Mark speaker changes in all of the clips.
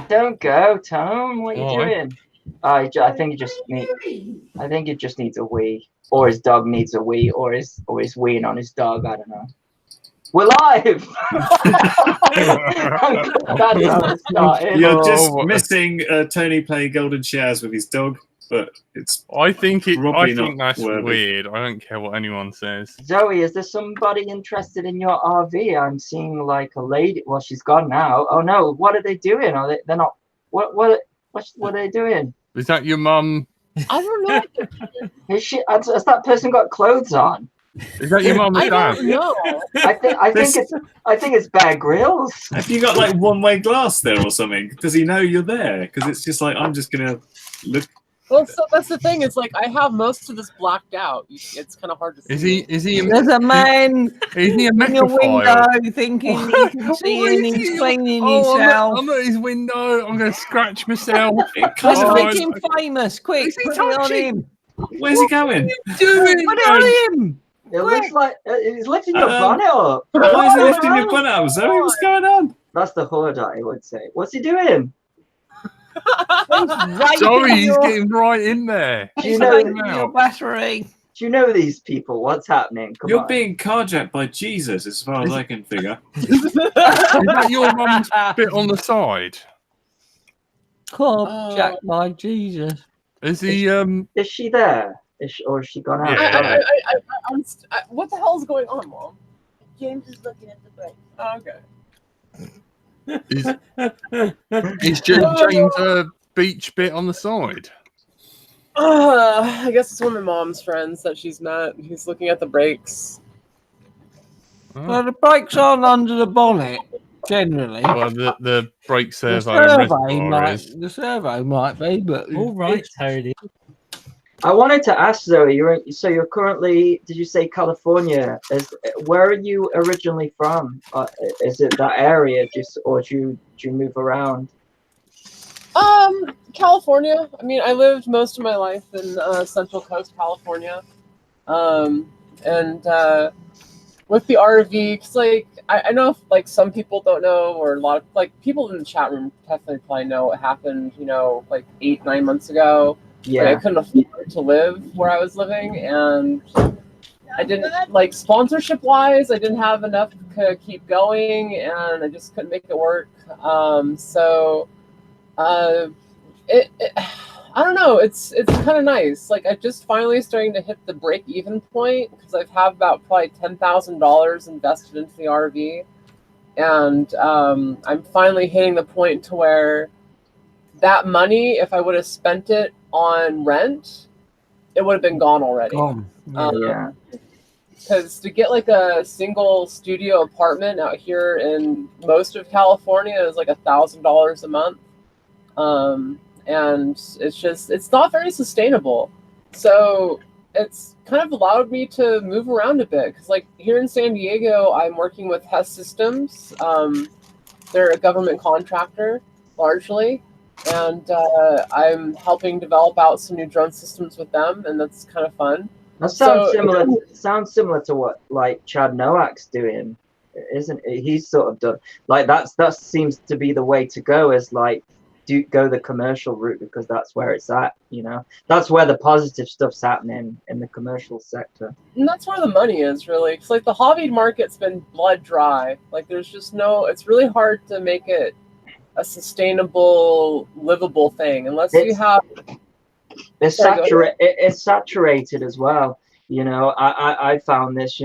Speaker 1: Don't go, Tom. What are you
Speaker 2: Why?
Speaker 1: doing? I think it just needs a wee, or his dog needs a wee, or he's weeing on his dog. I don't know. We're live. That's how it started.
Speaker 3: You're just missing Tony playing Golden Showers with his dog, but it's.
Speaker 2: I think
Speaker 3: not
Speaker 2: that's
Speaker 3: worthy.
Speaker 2: weird. I don't care what anyone says.
Speaker 1: Zoe, is there somebody interested in your RV? I'm seeing like a lady. Well, she's gone now. Oh no! What are they doing? They're not. What are they doing?
Speaker 2: Is that your mum?
Speaker 4: I don't know.
Speaker 1: Has that person got clothes on?
Speaker 2: Is that your mum and dad?
Speaker 4: I don't know.
Speaker 1: I think it's Bear Grylls.
Speaker 3: Have you got like one-way glass there or something? Does he know you're there? Because it's just like I'm just gonna look.
Speaker 4: Well, so that's the thing. It's like I have most of this blacked out. It's kind of hard to see.
Speaker 2: Is he?
Speaker 5: There's a man
Speaker 2: Is he a
Speaker 5: in your
Speaker 2: metrophile?
Speaker 5: window thinking he can see and he's cleaning himself.
Speaker 2: I'm at his window. I'm going to scratch myself.
Speaker 5: Let's make him famous, quick.
Speaker 2: Is he
Speaker 5: Put it on
Speaker 2: touching?
Speaker 5: him.
Speaker 3: Where's he going?
Speaker 5: Put it on him.
Speaker 1: It looks like he's lifting your bonnet up.
Speaker 3: Why is he lifting your bonnet up, Zoe? What's going on?
Speaker 1: That's the hood, I would say. What's he doing?
Speaker 2: Sorry, he's getting right in there.
Speaker 1: Do you know
Speaker 5: your battery?
Speaker 1: Do you know these people? What's happening? Come
Speaker 3: You're
Speaker 1: on.
Speaker 3: being carjacked by Jesus, as far as I can figure.
Speaker 2: Is that your mum's bit on the side?
Speaker 5: Jack, my Jesus.
Speaker 2: Is he?
Speaker 1: Is she there? Or is she gone out?
Speaker 2: Yeah.
Speaker 4: What the hell's going on, Mom?
Speaker 6: James is looking at the break.
Speaker 4: Oh, okay.
Speaker 2: Is James a beach bit on the side?
Speaker 4: I guess it's one of my mom's friends that she's met. He's looking at the brakes.
Speaker 5: Well, the brakes aren't under the bonnet, generally.
Speaker 2: Well, the brake
Speaker 5: The
Speaker 2: servo
Speaker 5: servo might be, but
Speaker 7: All right, Tony.
Speaker 1: I wanted to ask Zoe. You're currently? Did you say California? Where are you originally from? Is it that area? Or do you move around?
Speaker 4: California. I mean, I lived most of my life in Central Coast, California, and with the RV, because like I know if, like some people don't know, or a lot of like people in the chat room definitely probably know what happened. Like 8-9 months ago.
Speaker 1: Yeah.
Speaker 4: Like, I couldn't afford to live where I was living, and I didn't like sponsorship wise. I didn't have enough to keep going, and I just couldn't make it work. I don't know. It's kind of nice. Like I just finally starting to hit the break-even point because I've have about probably $10,000 invested into the RV, and I'm finally hitting the point to where that money, if I would have spent it on rent, it would have been gone already.
Speaker 1: Yeah.
Speaker 4: Because to get like a single studio apartment out here in most of California is like $1,000 a month. And it's not very sustainable. So it's kind of allowed me to move around a bit. Because like here in San Diego, I'm working with Hess Systems. They're a government contractor, largely. And I'm helping develop out some new drone systems with them, and that's kind of fun.
Speaker 1: That sounds similar. Sounds similar to what like Chad Nowak's doing, isn't it? He's sort of done like that seems to be the way to go. Is like go the commercial route because that's where it's at. That's where the positive stuff's happening in the commercial sector.
Speaker 4: And that's where the money is really. It's like the hobby market's been blood dry. Like there's just no. It's really hard to make it a sustainable, livable thing unless you have.
Speaker 1: It's saturated as well. I found this.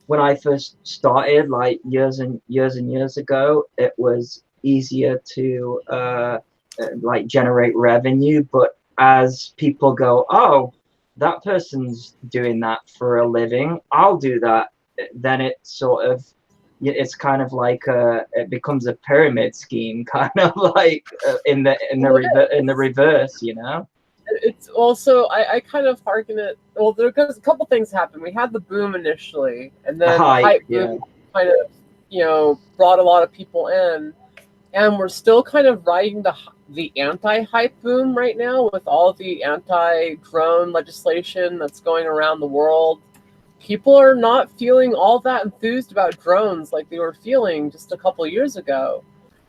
Speaker 1: When I first started, like years and years ago, it was easier to like generate revenue. But as people go, oh, that person's doing that for a living, I'll do that. Then it sort of. It's kind of like it becomes a pyramid scheme, kind of like in the reverse,
Speaker 4: It's also I kind of hearken it. Well, because a couple things happened. We had the boom initially, and then the hype boom kind of brought a lot of people in, and we're still kind of riding the anti-hype boom right now with all the anti-drone legislation that's going around the world. People are not feeling all that enthused about drones like they were feeling just a couple years ago.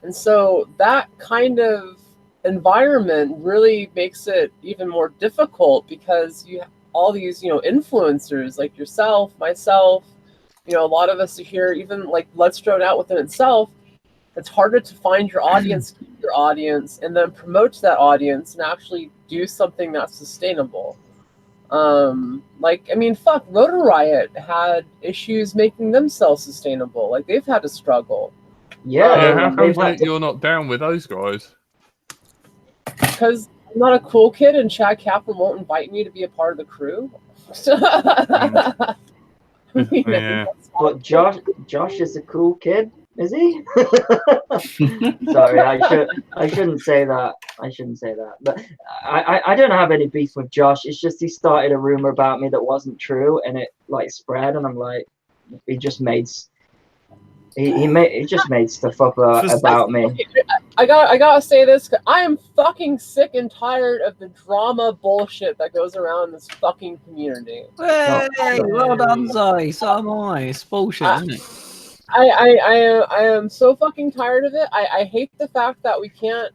Speaker 4: And so that kind of environment really makes it even more difficult because you have all these, influencers like yourself, myself, a lot of us here, even like Let's Drone Out within itself. It's harder to find your audience, keep your audience, and then promote to that audience and actually do something that's sustainable. Fuck, Rotor Riot had issues making themselves sustainable. Like, they've had to struggle.
Speaker 2: Yeah, how come you're not down with those guys?
Speaker 4: Because I'm not a cool kid and Chad Kaplan won't invite me to be a part of the crew.
Speaker 2: Yeah.
Speaker 1: But Josh is a cool kid, is he? Sorry, I shouldn't say that. But I don't have any beef with Josh. It's just he started a rumor about me that wasn't true, and it like spread, and I'm like, he just made stuff up about me.
Speaker 4: I gotta say this. I am fucking sick and tired of the drama bullshit that goes around this fucking community.
Speaker 5: Hey, well done, Zoe. So am I. It's bullshit, isn't it?
Speaker 4: I am so fucking tired of it. I hate the fact that we can't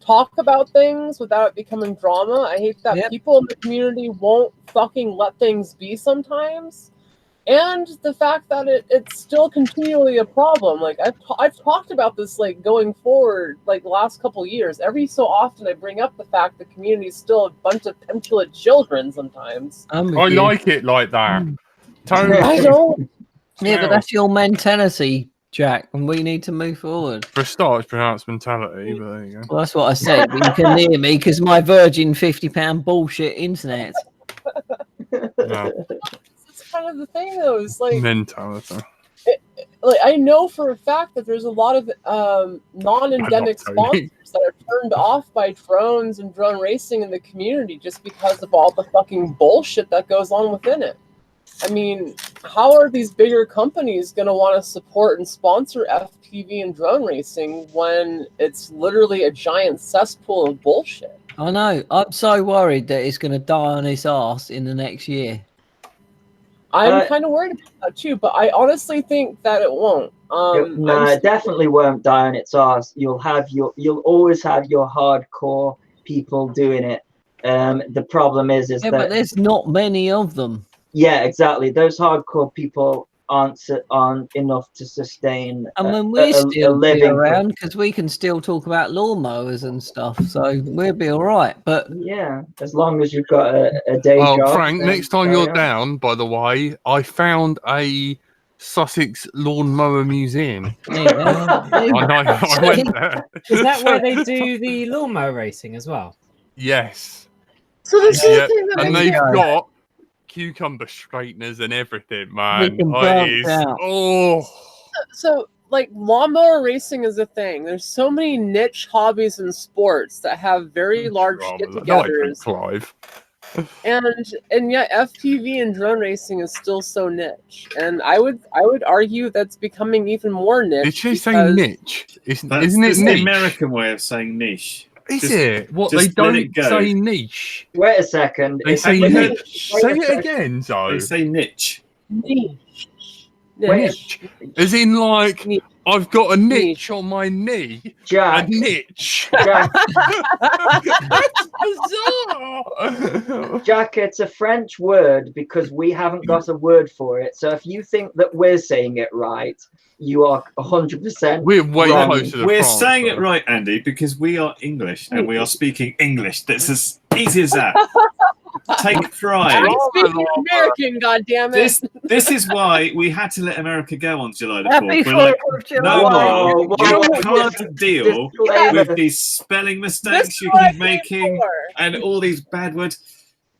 Speaker 4: talk about things without it becoming drama. I hate that people in the community won't fucking let things be sometimes. And the fact that it's still continually a problem. Like, I've talked about this, like, going forward, like, the last couple years. Every so often I bring up the fact the community is still a bunch of petulant children sometimes.
Speaker 2: I like it like that.
Speaker 4: I don't.
Speaker 5: Yeah, but that's your mentality, Jack, and we need to move forward.
Speaker 2: For a start, it's pronounced mentality, but there you go.
Speaker 5: Well, that's what I said. But you can hear me because my virgin £50 bullshit internet.
Speaker 2: No.
Speaker 4: That's kind of the thing, though. It's like
Speaker 2: mentality.
Speaker 4: I know for a fact that there's a lot of non-endemic sponsors that are turned off by drones and drone racing in the community just because of all the fucking bullshit that goes on within it. I mean, how are these bigger companies going to want to support and sponsor FPV and drone racing when it's literally a giant cesspool of bullshit?
Speaker 5: I know. I'm so worried that it's going to die on its ass in the next year.
Speaker 4: I'm kind of worried about that too, but I honestly think that it won't.
Speaker 1: It definitely won't die on its ass. You'll always have your hardcore people doing it. The problem is that
Speaker 5: but there's not many of them.
Speaker 1: Yeah, exactly. Those hardcore people aren't enough to sustain.
Speaker 5: I mean, we're still
Speaker 1: living
Speaker 5: around because we can still talk about lawnmowers and stuff, so we'll be all right. But
Speaker 1: yeah, as long as you've got a day job.
Speaker 2: Well, Frank, next time you're down, by the way, I found a Sussex lawnmower museum. I went there.
Speaker 7: Is that where they do the lawnmower racing as well?
Speaker 2: Yes.
Speaker 4: So this is the thing that
Speaker 2: and they've got cucumber straighteners and everything, man.
Speaker 4: So like lawnmower racing is a thing. There's so many niche hobbies and sports that have very large get-togethers.
Speaker 2: Clive.
Speaker 4: And yet FPV and drone racing is still so niche. And I would argue that's becoming even more niche.
Speaker 2: Did she say niche? Isn't it niche?
Speaker 3: The American way of saying niche.
Speaker 2: Is it? What, they don't say niche?
Speaker 1: Wait a second.
Speaker 2: They say niche. Say it again, Zoe.
Speaker 3: They say niche.
Speaker 2: Niche. As in, like, I've got a niche on my knee.
Speaker 1: Jack.
Speaker 2: A niche.
Speaker 1: Jack.
Speaker 2: That's bizarre.
Speaker 1: Jack, it's a French word because we haven't got a word for it. So if you think that we're saying it right, you are 100%.
Speaker 2: We're way
Speaker 1: wrong.
Speaker 2: closer to
Speaker 3: We're
Speaker 2: France,
Speaker 3: saying
Speaker 2: though.
Speaker 3: it right, Andy, because we are English and we are speaking English. That's as easy as that. Take pride.
Speaker 4: I'm speaking American, goddammit.
Speaker 3: This is why we had to let America go on July the 4th.
Speaker 5: Happy
Speaker 3: We're like,
Speaker 5: 4th of July.
Speaker 3: no, you can't deal with these spelling mistakes you keep making and all these bad words.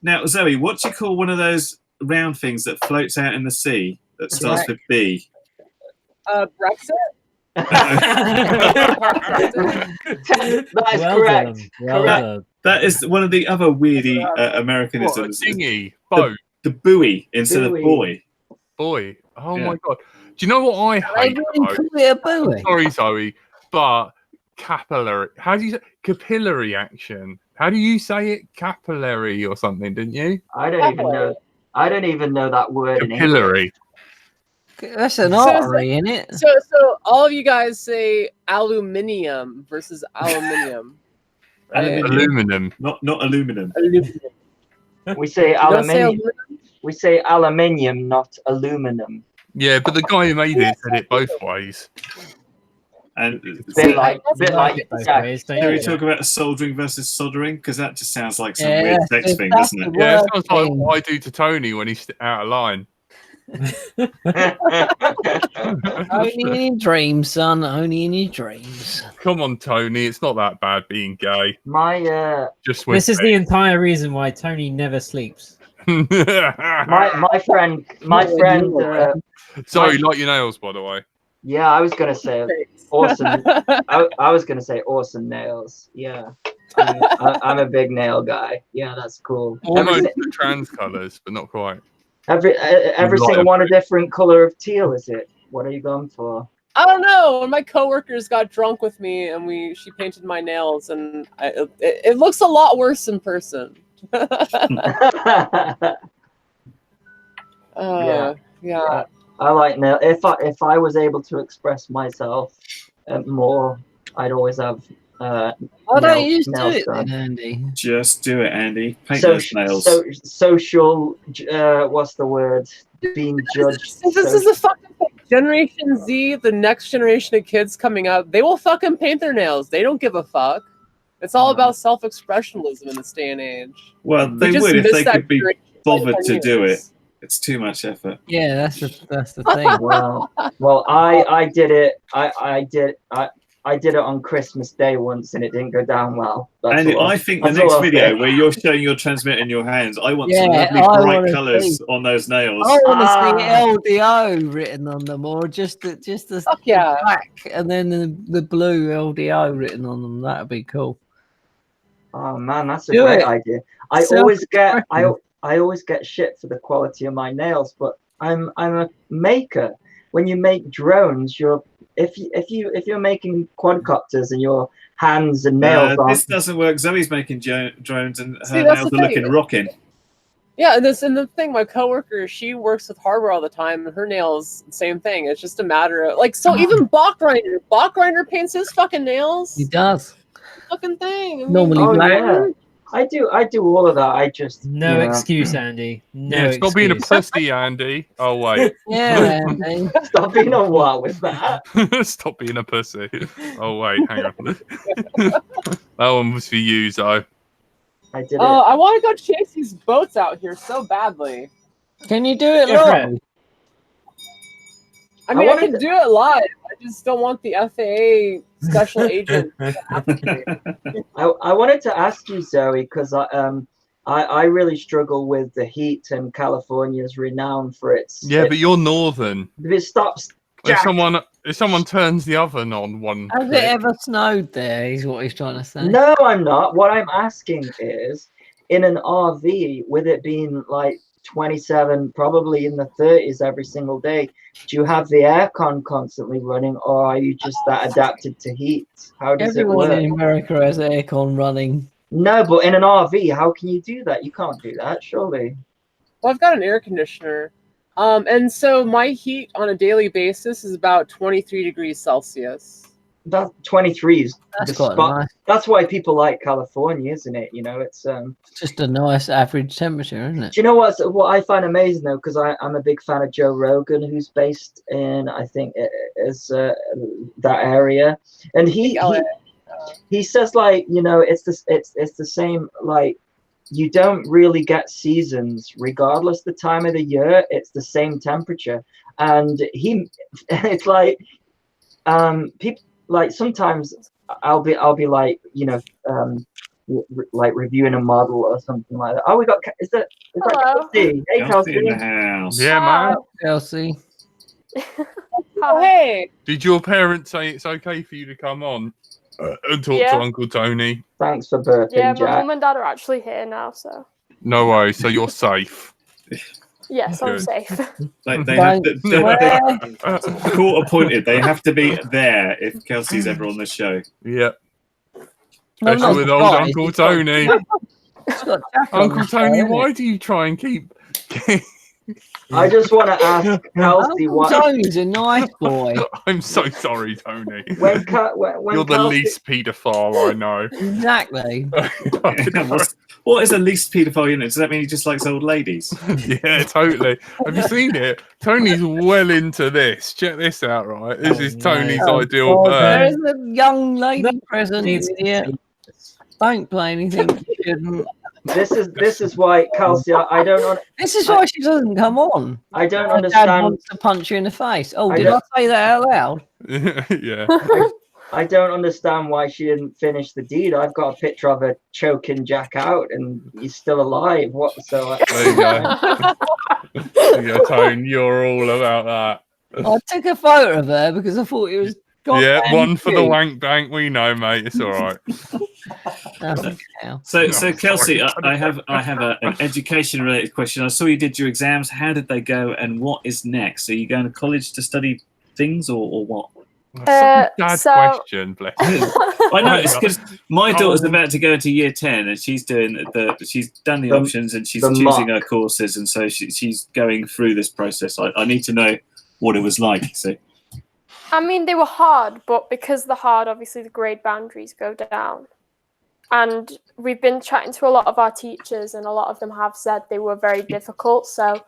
Speaker 3: Now, Zoe, what do you call one of those round things that floats out in the sea that starts with B?
Speaker 4: Brexit?
Speaker 1: That is correct.
Speaker 3: That is one of the other weirdy Americanisms.
Speaker 2: Dinghy, boat.
Speaker 3: The buoy instead of boy.
Speaker 2: Boy. Oh my god. Do you know what I hate? Sorry, Zoe, but capillary. How do you say capillary action? How do you say it? Capillary or something, didn't you?
Speaker 1: I don't even know that word.
Speaker 2: Capillary.
Speaker 5: That's an artery, isn't it?
Speaker 4: So all of you guys say aluminium versus aluminium. Right?
Speaker 2: Aluminum.
Speaker 3: Not aluminum.
Speaker 1: We say aluminium. We say aluminium, not aluminum.
Speaker 2: Yeah, but the guy who made it said it both ways.
Speaker 3: And
Speaker 1: Bit like
Speaker 3: can we talk about soldering versus soldering? Because that just sounds like some weird sex thing, doesn't it?
Speaker 2: Yeah, it sounds like what I do to Tony when he's out of line.
Speaker 5: Only in your dreams, son. Only in your dreams.
Speaker 2: Come on, Tony. It's not that bad being gay.
Speaker 1: Just
Speaker 7: this is the entire reason why Tony never sleeps.
Speaker 1: my friend.
Speaker 2: Sorry, like your nails, by the way.
Speaker 1: Yeah, I was gonna say awesome. I was gonna say awesome nails. Yeah, I'm a big nail guy. Yeah, that's cool.
Speaker 2: Almost trans colours, but not quite.
Speaker 1: Every single one a different color of teal, is it? What are you going for?
Speaker 4: I don't know. When my coworkers got drunk with me and she painted my nails, and it looks a lot worse in person. Yeah.
Speaker 1: I like nail. If I was able to express myself more, I'd always have.
Speaker 5: Why don't you just do it then, Andy?
Speaker 3: Just do it, Andy. Paint those nails.
Speaker 1: Social. What's the word? Being judged.
Speaker 4: This is a fucking thing. Generation Z, the next generation of kids coming up, they will fucking paint their nails. They don't give a fuck. It's all about self-expressionism in this day and age.
Speaker 3: Well, they would if they could be bothered to do it. It's too much effort.
Speaker 5: Yeah, that's the thing.
Speaker 1: Well, I did it. I did it on Christmas Day once, and it didn't go down well.
Speaker 3: And I think the next video where you're showing your transmitter in your hands, I want some lovely bright colours on those nails.
Speaker 5: I want to see LDO written on them, or just the black, and then the blue LDO written on them. That'd be cool.
Speaker 1: Oh man, that's a great idea. I always get shit for the quality of my nails, but I'm a maker. When you make drones, if you're making quadcopters and your hands and nails
Speaker 3: this doesn't work. Zoe's making drones and her nails are looking rocking.
Speaker 4: Yeah, and the thing, my coworker, she works with hardware all the time, and her nails, same thing. It's just a matter of even Bachgrinder paints his fucking nails.
Speaker 5: He does.
Speaker 4: Fucking thing.
Speaker 5: Normally black.
Speaker 1: Yeah. I do all of that. I just
Speaker 7: no excuse, Andy. No excuse.
Speaker 2: Stop being a pussy, Andy. Oh wait.
Speaker 5: Yeah, Andy.
Speaker 1: Stop being a what with that?
Speaker 2: Stop being a pussy. Oh wait, hang on. That one was for you, Zoe.
Speaker 1: I did it.
Speaker 4: I want to go chase these boats out here so badly.
Speaker 5: Can you do it live?
Speaker 4: I mean, I can do it live. I just don't want the FAA special agent.
Speaker 1: I wanted to ask you, Zoe, because I really struggle with the heat, and California is renowned for its.
Speaker 2: Yeah, but you're northern.
Speaker 1: It stops.
Speaker 2: If someone turns the oven on one.
Speaker 5: Has it ever snowed there? Is what he's trying to say.
Speaker 1: No, I'm not. What I'm asking is, in an RV, with it being like 27, probably in the 30s every single day, do you have the aircon constantly running, or are you just that adapted to heat? How does
Speaker 5: Everyone
Speaker 1: it work?
Speaker 5: in America has aircon running.
Speaker 1: No, but in an RV, how can you do that? You can't do that, surely.
Speaker 4: Well, I've got an air conditioner. And so my heat on a daily basis is about 23 degrees Celsius.
Speaker 1: That 23 is
Speaker 5: That's quite nice.
Speaker 1: That's why people like California, isn't it? You know, it's
Speaker 5: just a nice average temperature, isn't it?
Speaker 1: Do you know what I find amazing though? Because I'm a big fan of Joe Rogan, who's based in, I think it is that area, and he says, like, you know, it's the same, like, you don't really get seasons regardless the time of the year. It's the same temperature, and it's like people. Like sometimes I'll be like, you know, like reviewing a model or something like that. Oh, we got is that Kelsey? Hey, Kelsey.
Speaker 3: In the house.
Speaker 2: Yeah, man.
Speaker 5: Kelsey.
Speaker 4: Oh, hey.
Speaker 2: Did your parents say it's okay for you to come on and talk to Uncle Tony?
Speaker 1: Thanks for burping,
Speaker 8: Yeah,
Speaker 1: Jack.
Speaker 8: my mum and dad are actually here now, so.
Speaker 2: No worries. So you're safe.
Speaker 8: Yes, I'm safe.
Speaker 3: Like they have court appointed. They have to be there if Kelsey's ever on the show.
Speaker 2: Yep. Especially with old Uncle Tony. Uncle Tony, why do you try and keep
Speaker 1: I just want to ask Kelsey what.
Speaker 5: Tony's a nice boy.
Speaker 2: I'm so sorry, Tony.
Speaker 1: When
Speaker 2: You're the least paedophile I know.
Speaker 5: Exactly.
Speaker 3: What is a least paedophile unit? Does that mean he just likes old ladies?
Speaker 2: Yeah, totally. Have you seen it? Tony's well into this. Check this out, right? This is Tony's ideal bird.
Speaker 5: There's a young lady present. Yeah. Don't play anything you shouldn't.
Speaker 1: This is why, Kelsey, I don't.
Speaker 5: This is why she doesn't come on.
Speaker 1: I don't
Speaker 5: My
Speaker 1: understand.
Speaker 5: dad wants to punch you in the face. Oh, did I say that out loud?
Speaker 2: Yeah.
Speaker 1: I don't understand why she didn't finish the deed. I've got a picture of her choking Jack out, and he's still alive. What? So
Speaker 2: there you go. There you go, Tone. You're all about that.
Speaker 5: I took a photo of her because I thought it was.
Speaker 2: Yeah, one for the wank bank. We know, mate. It's all right.
Speaker 3: So Kelsey, I have an education related question. I saw you did your exams. How did they go, and what is next? Are you going to college to study things, or what?
Speaker 2: That's a bad question, bless you.
Speaker 3: I know, it's because my daughter's about to go into year 10, and she's doing she's done the options, and she's choosing her courses, and so she's going through this process. I need to know what it was like. So.
Speaker 8: I mean, they were hard, but because they're hard, obviously the grade boundaries go down. And we've been chatting to a lot of our teachers, and a lot of them have said they were very difficult. So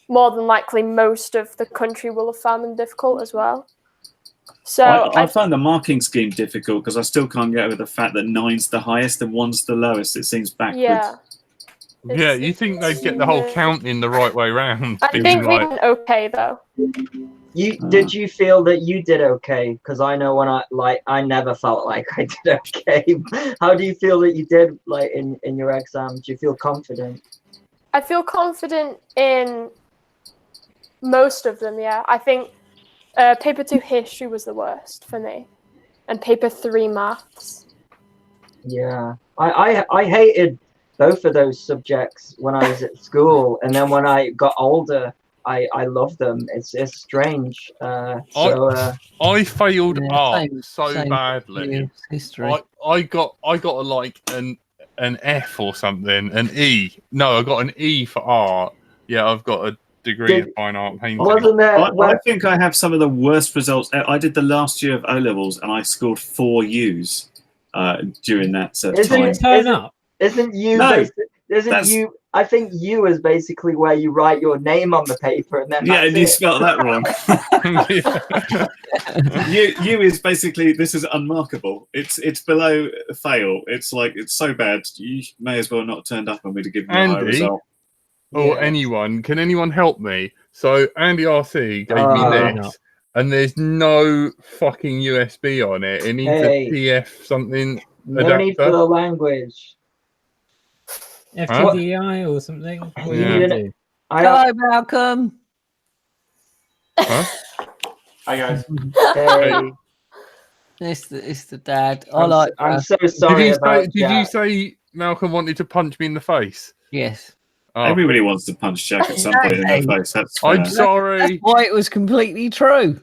Speaker 8: more than likely, most of the country will have found them difficult as well. So
Speaker 3: I find the marking scheme difficult because I still can't get over the fact that 9's the highest and 1's the lowest. It seems backwards.
Speaker 8: Yeah.
Speaker 2: Yeah, you think they'd get the whole counting the right way round?
Speaker 8: I think we did okay though.
Speaker 1: Did you feel that you did okay? Because I know when I never felt like I did okay. How do you feel that you did in your exams? Do you feel confident?
Speaker 8: I feel confident in most of them. Yeah, I think paper 2 history was the worst for me, and paper 3 maths.
Speaker 1: Yeah, I hated both of those subjects when I was at school, and then when I got older, I love them. It's strange. I
Speaker 2: failed art so badly.
Speaker 5: History.
Speaker 2: I got an F or something, an E. No, I got an E for art. Yeah, I've got a degree in fine art painting.
Speaker 3: I think I have some of the worst results. I did the last year of O levels, and I scored 4 U's during that time.
Speaker 1: Isn't you? I think U is basically where you write your name on the paper, and then
Speaker 3: and you spelled that wrong. U is basically, this is unmarkable. It's below fail. It's so bad. You may as well not turned up, and we'd have given you a high result.
Speaker 2: Or anyone, can anyone help me? So Andy RC gave me this, and there's no fucking USB on it. It needs a TF something.
Speaker 1: No
Speaker 2: adapter.
Speaker 1: need for the language.
Speaker 7: FTDI or something? What do you do?
Speaker 5: Hello, Malcolm.
Speaker 2: Huh?
Speaker 9: Hi guys.
Speaker 1: Hey.
Speaker 5: It's the dad.
Speaker 1: I'm so sorry
Speaker 2: Did you say Malcolm wanted to punch me in the face?
Speaker 5: Yes.
Speaker 3: Oh. Everybody wants to punch Jack at some point in the face. That's
Speaker 2: I'm sorry.
Speaker 5: That's why it was completely true.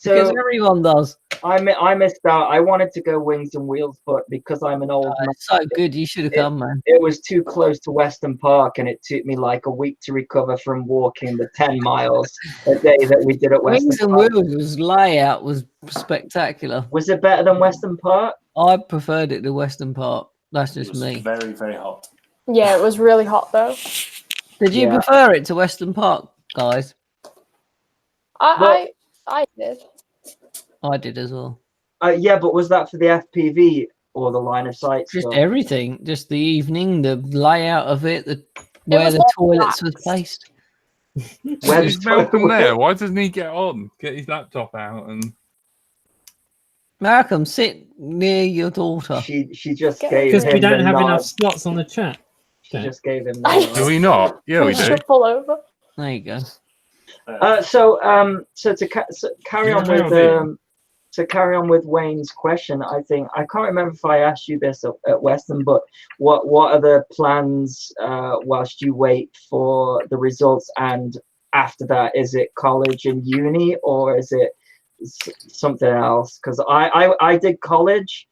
Speaker 5: Because everyone does.
Speaker 1: I missed out. I wanted to go Wings and Wheels, but because I'm an old man,
Speaker 5: so good, you should have come, man.
Speaker 1: It was too close to Weston Park, and it took me like a week to recover from walking the 10 miles a day that we did at Weston
Speaker 5: Wings and
Speaker 1: Park.
Speaker 5: Wheels' layout was spectacular.
Speaker 1: Was it better than Weston Park?
Speaker 5: I preferred it to Weston Park. That's just me.
Speaker 9: Very, very hot.
Speaker 8: Yeah, it was really hot though.
Speaker 5: Did you prefer it to Weston Park, guys?
Speaker 8: I did.
Speaker 5: I did as well.
Speaker 1: Yeah, but was that for the FPV or the line of sight?
Speaker 5: Just
Speaker 1: stuff?
Speaker 5: everything. Just the evening, the layout of it, where the toilets were placed.
Speaker 2: Where's Malcolm there? Why doesn't he get on? Get his laptop out and...
Speaker 5: Malcolm, sit near your daughter.
Speaker 1: She just gave him
Speaker 7: because we don't have
Speaker 1: nod.
Speaker 7: enough slots on the chat.
Speaker 1: She just gave him.
Speaker 2: Do we not? Yeah, we do.
Speaker 8: Shuffle over.
Speaker 5: There you go.
Speaker 1: So carry on with Wayne's question, I think I can't remember if I asked you this at Weston, but what are the plans whilst you wait for the results, and after that, is it college and uni, or is it something else? Because I did college,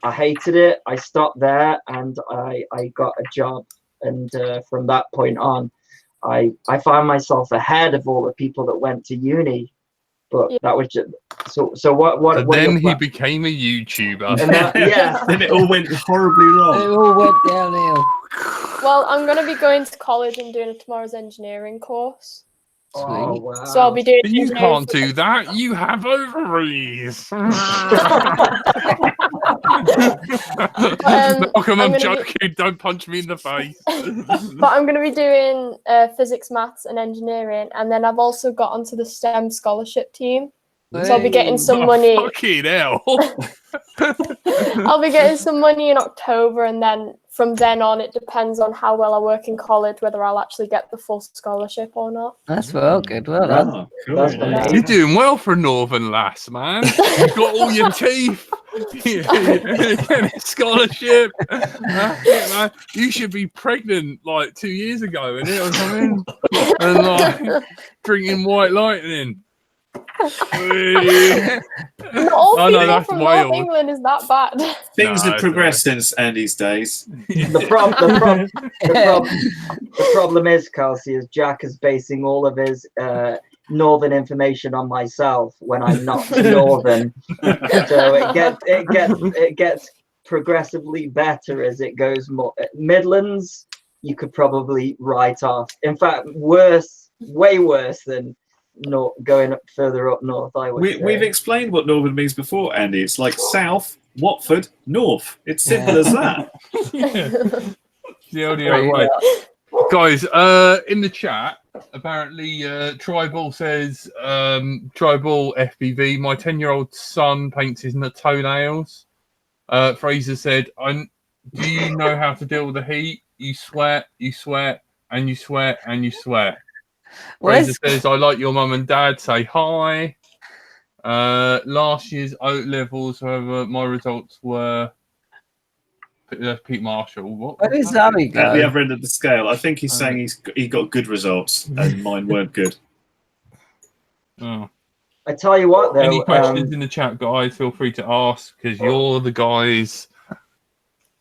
Speaker 1: I hated it, I stopped there, and I got a job, and from that point on, I found myself ahead of all the people that went to uni. But that was just so. What
Speaker 2: then he became a YouTuber.
Speaker 1: And yeah.
Speaker 3: Then it all went horribly wrong.
Speaker 5: It all went downhill.
Speaker 8: Well, I'm going to be going to college and doing a tomorrow's engineering course.
Speaker 1: Oh, wow.
Speaker 8: So I'll be doing.
Speaker 2: But you can't do that. You have ovaries. Malcolm, I'm joking. Don't punch me in the face.
Speaker 8: But I'm going to be doing physics, maths, and engineering, and then I've also got onto the STEM scholarship team. So I'll be getting some money.
Speaker 2: Fucking hell.
Speaker 8: I'll be getting some money in October, and then from then on, it depends on how well I work in college, whether I'll actually get the full scholarship or not.
Speaker 5: That's well good. Well,
Speaker 3: Cool.
Speaker 2: You're doing well for a northern lass, man. You've got all your teeth. You're getting a scholarship. Man. You should be pregnant like 2 years ago, innit, or something? And like drinking White Lightning.
Speaker 8: Not all people from North England is that bad.
Speaker 3: Things have progressed since Andy's days.
Speaker 1: The problem is, Kelsey, is Jack is basing all of his northern information on myself when I'm not northern. So it gets progressively better as it goes more. Midlands, you could probably write off. In fact, worse, way worse than going up further up north. We've
Speaker 3: explained what northern means before, Andy. It's like south, Watford, north. It's simple as that.
Speaker 2: The LDO way. Guys, in the chat, apparently Tribal says, Tribal FBV, my 10-year-old son paints his toenails. Fraser said, do you know how to deal with the heat? You sweat, and you sweat, and you sweat. Fraser says, I like your mum and dad. Say hi. Last year's O levels, however, my results were Pete Marshall. What
Speaker 5: is Zoe go?
Speaker 3: At the other end of the scale, I think he's saying he got good results and mine weren't good.
Speaker 2: Oh.
Speaker 1: I tell you what, though.
Speaker 2: Any questions in the chat, guys? Feel free to ask because you're the guys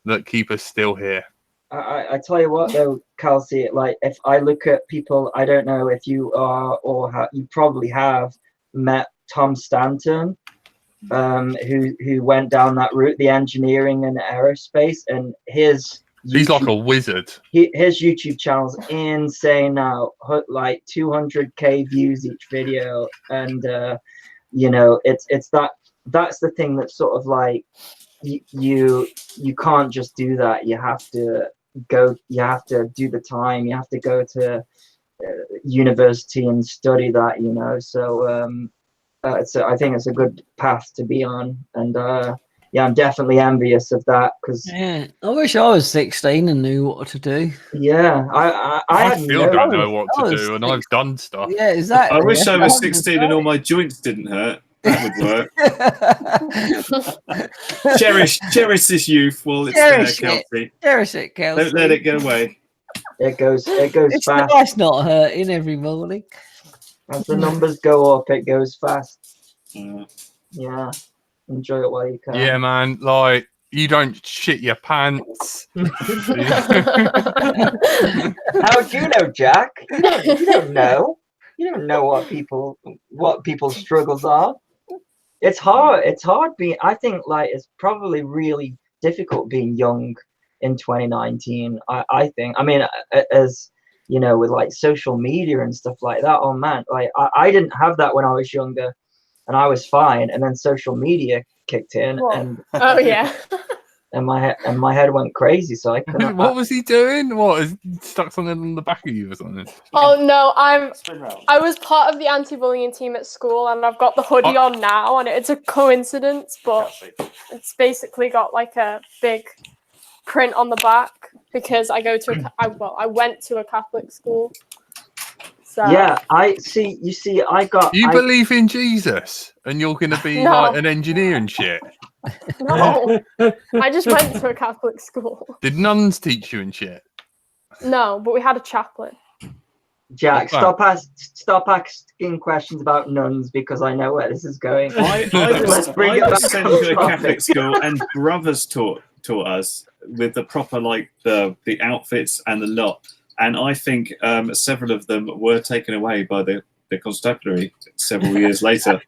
Speaker 2: that keep us still here.
Speaker 1: I tell you what, though, Kelsey, like if I look at people, I don't know if you are or you probably have met Tom Stanton, who went down that route, the engineering and aerospace, and he's
Speaker 2: like a wizard.
Speaker 1: His YouTube channel's insane now, like 200k views each video, and it's that's the thing that's sort of like you can't just do that. You have to do the time, you have to go to university and study that, so I think it's a good path to be on, and I'm definitely envious of that because
Speaker 5: I wish I was 16 and knew what to do.
Speaker 2: I still don't know what to do, and I've done stuff.
Speaker 5: Yeah, exactly.
Speaker 3: I wish I was 16 and all my joints didn't hurt. That would work. Cherish this youth while it's there, Kelsey.
Speaker 5: Cherish it, Kelsey.
Speaker 3: Don't let it go away.
Speaker 1: It goes
Speaker 5: it's
Speaker 1: fast.
Speaker 5: Nice not hurting every morning.
Speaker 1: As the numbers go up, it goes fast. Yeah. Enjoy it while you can.
Speaker 2: Yeah, man. Like, you don't shit your pants.
Speaker 1: How do you know, Jack? You don't know. You don't know what people's struggles are. It's hard. It's hard being. I think like it's probably really difficult being young in 2019. I think. I mean, as you know, with like social media and stuff like that. Oh man, like I didn't have that when I was younger, and I was fine. And then social media kicked in, and and my head went crazy. So I couldn't.
Speaker 2: What was he doing? What, is stuck something on the back of you or something?
Speaker 8: Oh no, I was part of the anti-bullying team at school, and I've got the hoodie on now, and it's a coincidence, but it's basically got like a big print on the back because I I went to a Catholic school. So.
Speaker 1: Yeah, I see. You see, I
Speaker 2: believe in Jesus, and you're going to be like an engineer and shit.
Speaker 8: No, I just went to a Catholic school.
Speaker 2: Did nuns teach you and shit?
Speaker 8: No, but we had a chaplain.
Speaker 1: Jack, stop asking questions about nuns because I know where this is going.
Speaker 3: I was sent to a Catholic school, and brothers taught us with the proper like the outfits and the lot. and I think several of them were taken away by the constabulary several years later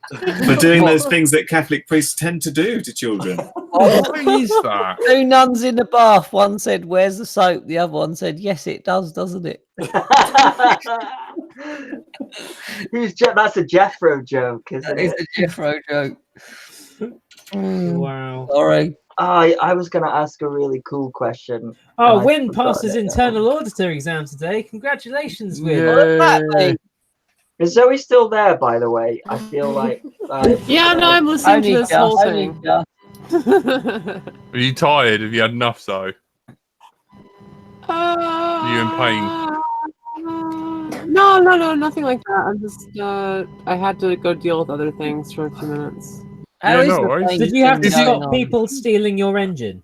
Speaker 3: for doing those things that Catholic priests tend to do to children.
Speaker 2: What is that?
Speaker 5: 2 nuns in the bath. One said, "Where's the soap?" The other one said, "Yes, it does, doesn't it?"
Speaker 1: That's a Jethro joke, isn't it?
Speaker 5: It's a Jethro joke.
Speaker 7: Wow.
Speaker 5: Sorry.
Speaker 1: I was going to ask a really cool question.
Speaker 7: Oh, Wynn passed his internal auditor exam today. Congratulations, Wynn.
Speaker 2: Yeah.
Speaker 1: Is Zoe still there, by the way? I feel like...
Speaker 4: Yeah, no, I'm listening to this whole thing.
Speaker 2: Are you tired? Have you had enough, though? Are you in pain?
Speaker 4: No, nothing like that. I'm just, I had to go deal with other things for a few minutes.
Speaker 7: Did you have to stop people stealing your engine?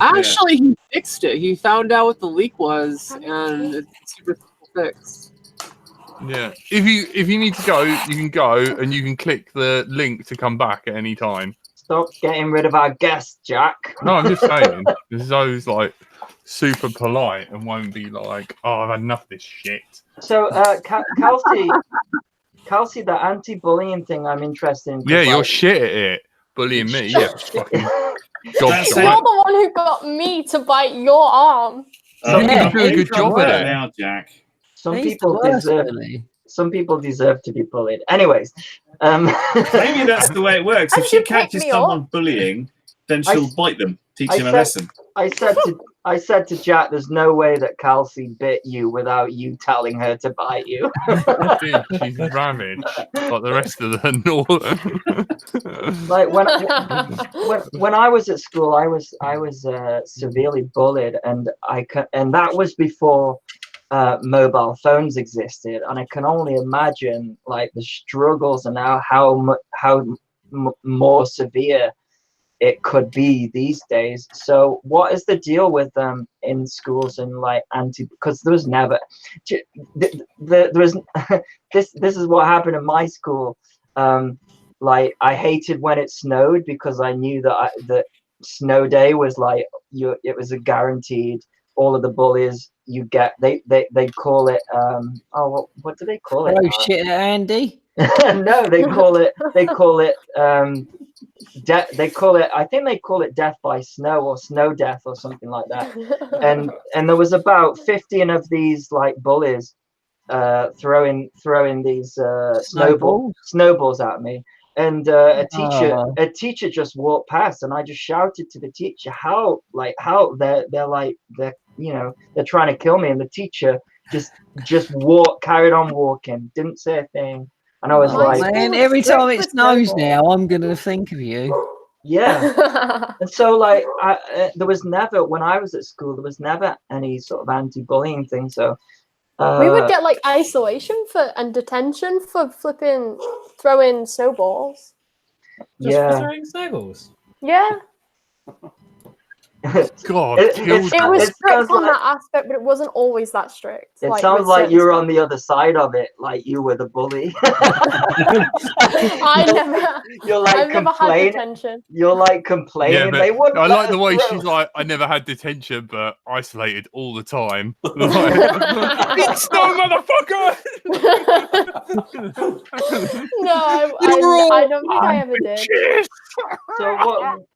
Speaker 4: Actually, he fixed it. He found out what the leak was, and it's super fixed.
Speaker 2: Yeah. If you need to go, you can go, and you can click the link to come back at any time.
Speaker 1: Stop getting rid of our guest, Jack.
Speaker 2: No, I'm just saying. Zoe's like super polite and won't be like, "Oh, I've had enough of this shit."
Speaker 1: So, Kelsey, the anti-bullying thing, I'm interested in.
Speaker 2: Yeah, you're shit at it. Bullying me, yeah. Fucking
Speaker 8: You're the one who got me to bite your arm.
Speaker 2: You do a good job at it
Speaker 3: now, Jack.
Speaker 1: Some people deserve to be bullied. Anyways,
Speaker 3: maybe that's the way it works. If she catches someone bullying, then she'll bite them, teach them a lesson.
Speaker 1: I said to Jack, "There's no way that Kelsey bit you without you telling her to bite you."
Speaker 2: She's ravaged, like the rest of the North.
Speaker 1: Like when I was at school, I was severely bullied, and that was before mobile phones existed, and I can only imagine like the struggles and how more severe it could be these days. So what is the deal with them in schools and like because there was never there was this is what happened in my school. Like I hated when it snowed because I knew that snow day was like it was a guaranteed. All of the bullies you get, they call it what do they call it?
Speaker 5: Oh shit, Andy.
Speaker 1: No, they call it I think they call it death by snow or snow death or something like that. And there was about 15 of these like bullies throwing these snowballs at me. And a teacher just walked past, and I just shouted to the teacher how they're trying to kill me, and the teacher just carried on walking, didn't say a thing. And I was
Speaker 5: man, every time it snows now, I'm gonna think of you.
Speaker 1: Yeah. And so like there was never, when I was at school, there was never any sort of anti-bullying thing. So
Speaker 8: we would get like isolation and detention for throwing snowballs.
Speaker 7: Just for throwing snowballs?
Speaker 8: Yeah.
Speaker 2: God,
Speaker 8: it was strict on that aspect, but it wasn't always that strict.
Speaker 1: It sounds like you're on the other side of it, like you were the bully.
Speaker 8: I've never had detention.
Speaker 1: You're like complaining.
Speaker 2: Yeah,
Speaker 1: they wouldn't.
Speaker 2: I like the way she's like, I never had detention, but isolated all the time. Like, it's snow, motherfucker!
Speaker 8: No, I don't think I ever did.
Speaker 1: So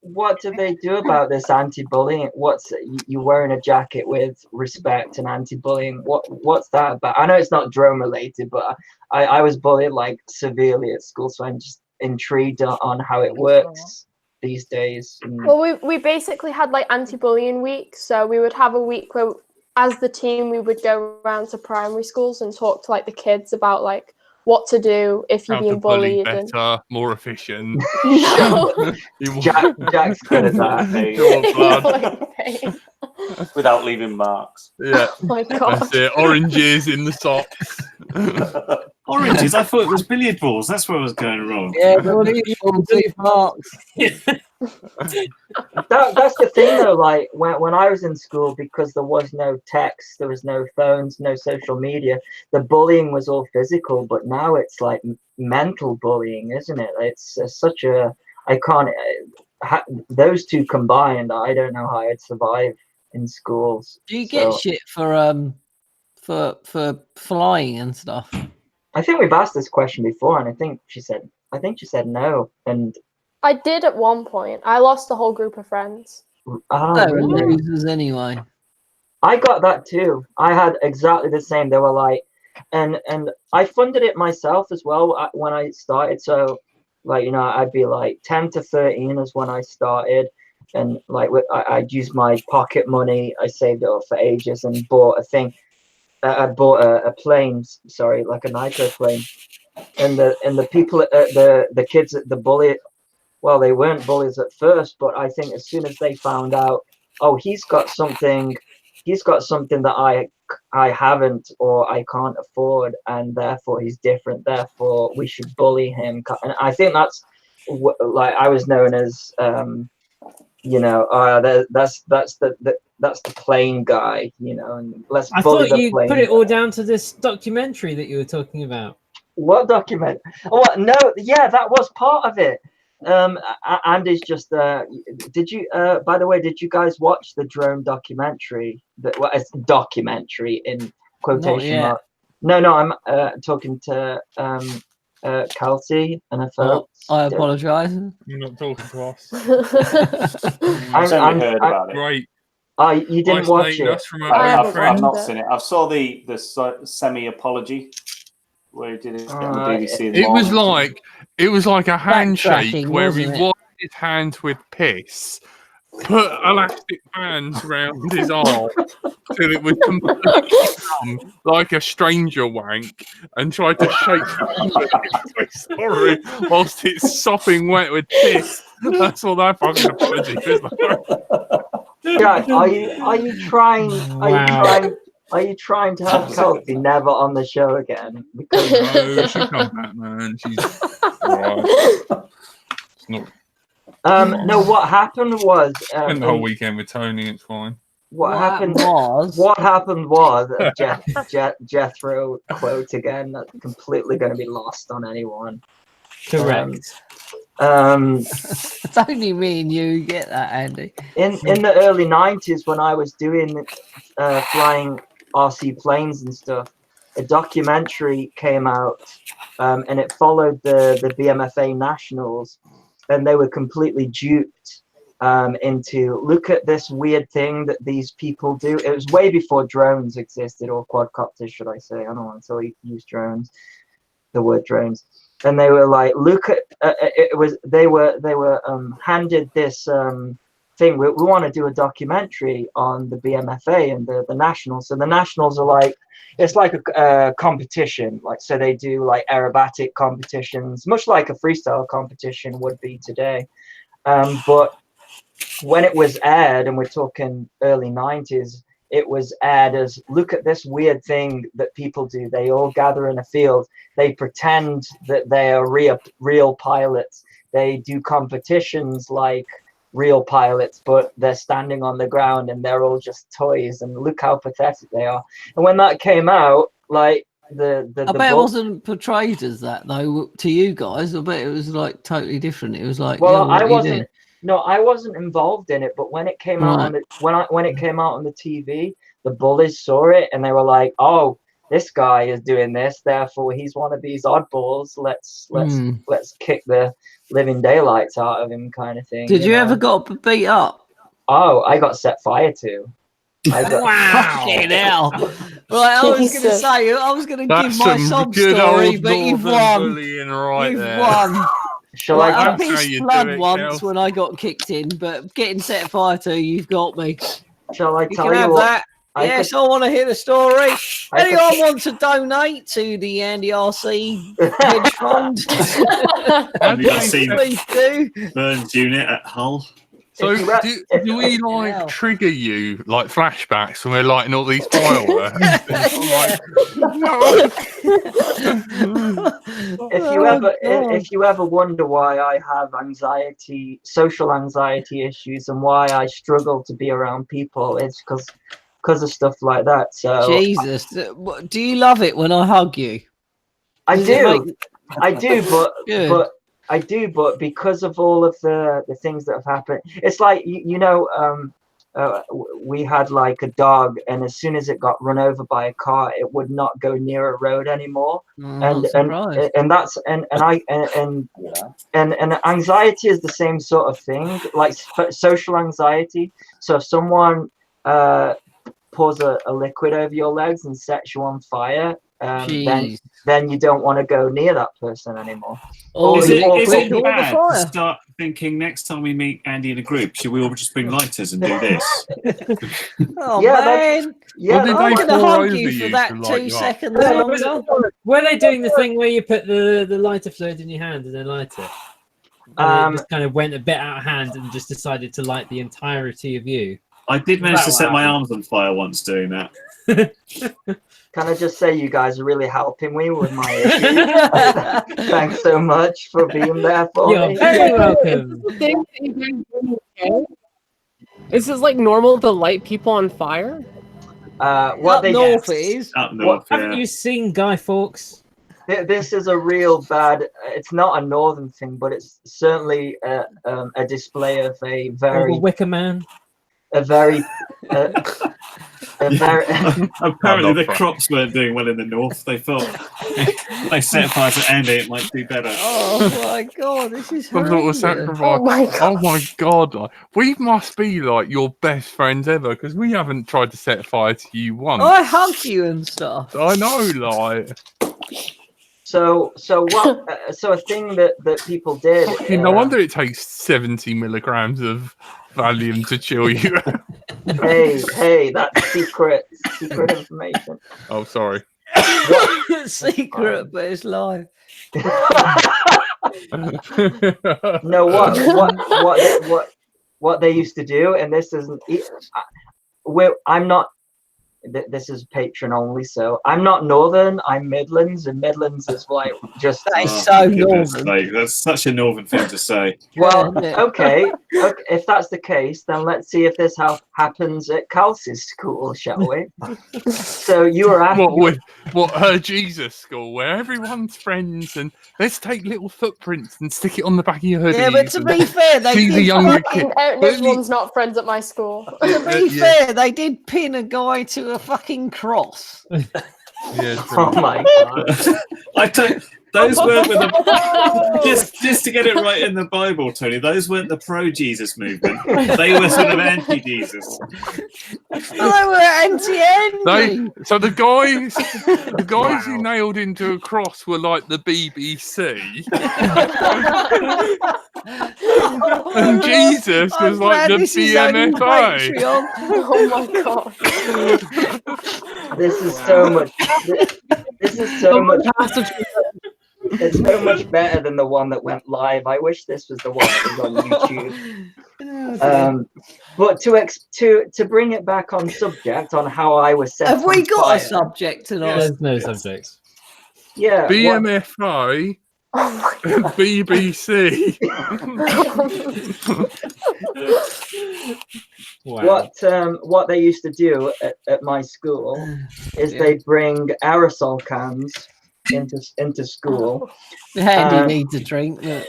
Speaker 1: what do they do about this anti-bullying? What's you wearing a jacket with respect and anti-bullying? What's that about? I know it's not drone related, but I was bullied like severely at school, so I'm just intrigued on how it works these days.
Speaker 8: Well, we basically had like anti-bullying week, so we would have a week where, as the team, we would go around to primary schools and talk to like the kids about like what to do if you're being bullied.
Speaker 2: Better, more efficient.
Speaker 1: Jack's good at that.
Speaker 9: Without leaving marks.
Speaker 2: Yeah.
Speaker 8: Oh my God.
Speaker 2: That's it. Oranges in the socks.
Speaker 3: Oranges? I thought it was billiard balls. That's where I was going wrong.
Speaker 5: Yeah, marks.
Speaker 1: That's the thing though, like when I was in school, because there was no text, there was no phones, no social media, the bullying was all physical, but now it's like mental bullying, isn't it? It's such a, I can't, those two combined, I don't know how I'd survive in schools.
Speaker 5: Do you get shit for flying and stuff?
Speaker 1: I think we've asked this question before, and I think she said no. And
Speaker 8: I did at one point. I lost a whole group of friends.
Speaker 1: Really?
Speaker 5: Losers anyway.
Speaker 1: I got that too. I had exactly the same. They were like, and I funded it myself as well when I started. So, like, you know, I'd be like 10 to 13 is when I started, and like I'd use my pocket money. I saved it up for ages and bought a thing. I bought a plane. Sorry, like a nitro plane. And the people, the kids at the bully. Well, they weren't bullies at first, but I think as soon as they found out, oh, he's got something that I haven't or I can't afford, and therefore he's different. Therefore, we should bully him. And I think that's like I was known as, you know, that's the plain guy, you know. And let's.
Speaker 7: I
Speaker 1: bully
Speaker 7: thought
Speaker 1: the
Speaker 7: you
Speaker 1: plain
Speaker 7: put it
Speaker 1: guy.
Speaker 7: all down to this documentary that you were talking about.
Speaker 1: What document? Oh, no, yeah, that was part of it. Andy's just did you by the way, did you guys watch the drone documentary? Well, it's documentary in quotation mark. No, I'm talking to Kelsey and her folks.
Speaker 5: I apologize.
Speaker 2: You're not talking to us.
Speaker 9: I've certainly heard about it.
Speaker 2: Great.
Speaker 1: Oh, you didn't watch it?
Speaker 9: I've not seen it. I saw the semi-apology where he did it on the BBC.
Speaker 2: It was like a handshake where he washed his hands with piss, put elastic bands around his arm till it was completely numb, like a stranger wank, and tried to shake it. Sorry, whilst it's sopping wet with piss. That's all that fucking apology is.
Speaker 1: Yeah, are you trying? Are you trying to have Kelsey never on the show again? Because
Speaker 2: no, she come back, man. She's right. It's not.
Speaker 1: No, what happened was
Speaker 2: spent the whole weekend with Tony. It's fine.
Speaker 1: What happened was Jethro quote again. That's completely going to be lost on anyone.
Speaker 7: Correct.
Speaker 5: It's only me and you get that, Andy.
Speaker 1: In the early 90s, when I was doing flying RC planes and stuff, a documentary came out, and it followed the BMFA nationals, and they were completely duped into look at this weird thing that these people do. It was way before drones existed, or quadcopters, should I say? I don't want to use drones, the word drones. And they were like, look at they were handed this thing. We want to do a documentary on the BMFA and the nationals. So the nationals are like, it's like a competition. Like, so they do like aerobatic competitions, much like a freestyle competition would be today. But when it was aired, and we're talking early 90s, it was aired as, look at this weird thing that people do. They all gather in a field. They pretend that they are real pilots. They do competitions like real pilots, but they're standing on the ground and they're all just toys. And look how pathetic they are. And when that came out, like I
Speaker 5: bet it wasn't portrayed as that though to you guys. I bet it was like totally different. It was like,
Speaker 1: well, I wasn't. No, I wasn't involved in it, but when it came out on the when it came out on the TV, the bullies saw it and they were like, "Oh, this guy is doing this, therefore he's one of these oddballs. Let's kick the living daylights out of him," kind of thing.
Speaker 5: Did you ever got beat up?
Speaker 1: Oh, I got set fire to.
Speaker 5: Wow! Fucking hell! Right, I was going to give my sob story, but you've won. You've won.
Speaker 1: Shall I
Speaker 5: pissed blood once when I got kicked in, but getting set fire to, you've got me.
Speaker 1: Shall I tell you
Speaker 5: have
Speaker 1: what?
Speaker 5: That. Yes, I want to hear the story. Anyone want to donate to the Andy RC hedge fund?
Speaker 3: Have you seen
Speaker 5: Please do.
Speaker 3: Burns unit at Hull?
Speaker 2: So do we like trigger you like flashbacks when we're lighting all these fireworks?
Speaker 1: If you ever wonder why I have social anxiety issues, and why I struggle to be around people, it's because of stuff like that. So
Speaker 5: Jesus, do you love it when I hug you?
Speaker 1: I do, but because of all of the things that have happened, it's like you know, we had like a dog, and as soon as it got run over by a car, it would not go near a road anymore. And that's and anxiety is the same sort of thing, like social anxiety. So if someone pours a liquid over your legs and sets you on fire, then you don't want to go near that person anymore.
Speaker 3: Is it bad to start thinking next time we meet Andy in a group, should we all just bring lighters and do this?
Speaker 5: Oh man, I'm going to hug you for that 2 seconds longer.
Speaker 7: Were they doing the thing where you put the lighter fluid in your hand and then light it? And it just kind of went a bit out of hand and just decided to light the entirety of you.
Speaker 3: I did manage to set my arms on fire once doing that.
Speaker 1: Can I just say you guys are really helping me with my issue? Thanks so much for being there for me.
Speaker 7: You're very welcome.
Speaker 4: Is this like normal to light people on fire?
Speaker 1: What
Speaker 5: Up north it is.
Speaker 3: Up north,
Speaker 7: Haven't you seen Guy Fawkes?
Speaker 1: This is a real bad. It's not a northern thing, but it's certainly a display of a very
Speaker 7: Wicker Man.
Speaker 1: Apparently
Speaker 3: the crops weren't doing well in the north. They thought they set fire to Andy, it might do better.
Speaker 5: Oh my god, this is horrendous.
Speaker 2: Oh my god, we must be like your best friends ever, because we haven't tried to set fire to you once.
Speaker 5: I hug you and stuff.
Speaker 2: I know, like.
Speaker 1: So a thing that people did.
Speaker 2: No wonder it takes 70 milligrams of Valium to chill you.
Speaker 1: Hey, that's secret information.
Speaker 2: Oh, sorry.
Speaker 5: Secret, but it's live.
Speaker 1: No, what they used to do, and this isn't. I'm not. This is patron only, so I'm not northern. I'm Midlands, and Midlands is like just.
Speaker 5: That is so northern.
Speaker 3: Like, that's such a northern thing to say.
Speaker 1: Well, okay. If that's the case, then let's see if this happens at Kelsey's school, shall we? So you were at
Speaker 2: her Jesus school, where everyone's friends, and let's take little footprints and stick it on the back of your hoodie.
Speaker 5: Yeah, but to be fair, they
Speaker 2: did. The younger kid.
Speaker 8: Everyone's not friends at my school.
Speaker 5: To be fair, they did pin a guy to a fucking cross.
Speaker 2: Yeah,
Speaker 1: oh my god!
Speaker 3: Those weren't with the just to get it right in the Bible, Tony. Those weren't the pro-Jesus movement. They were sort of anti-Jesus.
Speaker 5: They were anti-Andy.
Speaker 2: So the guys who nailed into a cross were like the BBC, and Jesus was like the BMFA.
Speaker 8: Oh my god!
Speaker 1: This is so much. This is so much. It's so much better than the one that went live. I wish this was the one that was on YouTube. But to bring it back on subject on how I was set.
Speaker 5: Have we got a subject tonight?
Speaker 7: There's no subjects.
Speaker 1: Yeah.
Speaker 2: BMFA.
Speaker 8: Oh my god.
Speaker 2: BBC.
Speaker 7: Wow.
Speaker 1: What they used to do at my school is they'd bring aerosol cans into school.
Speaker 5: Andy needs a drink.
Speaker 1: Am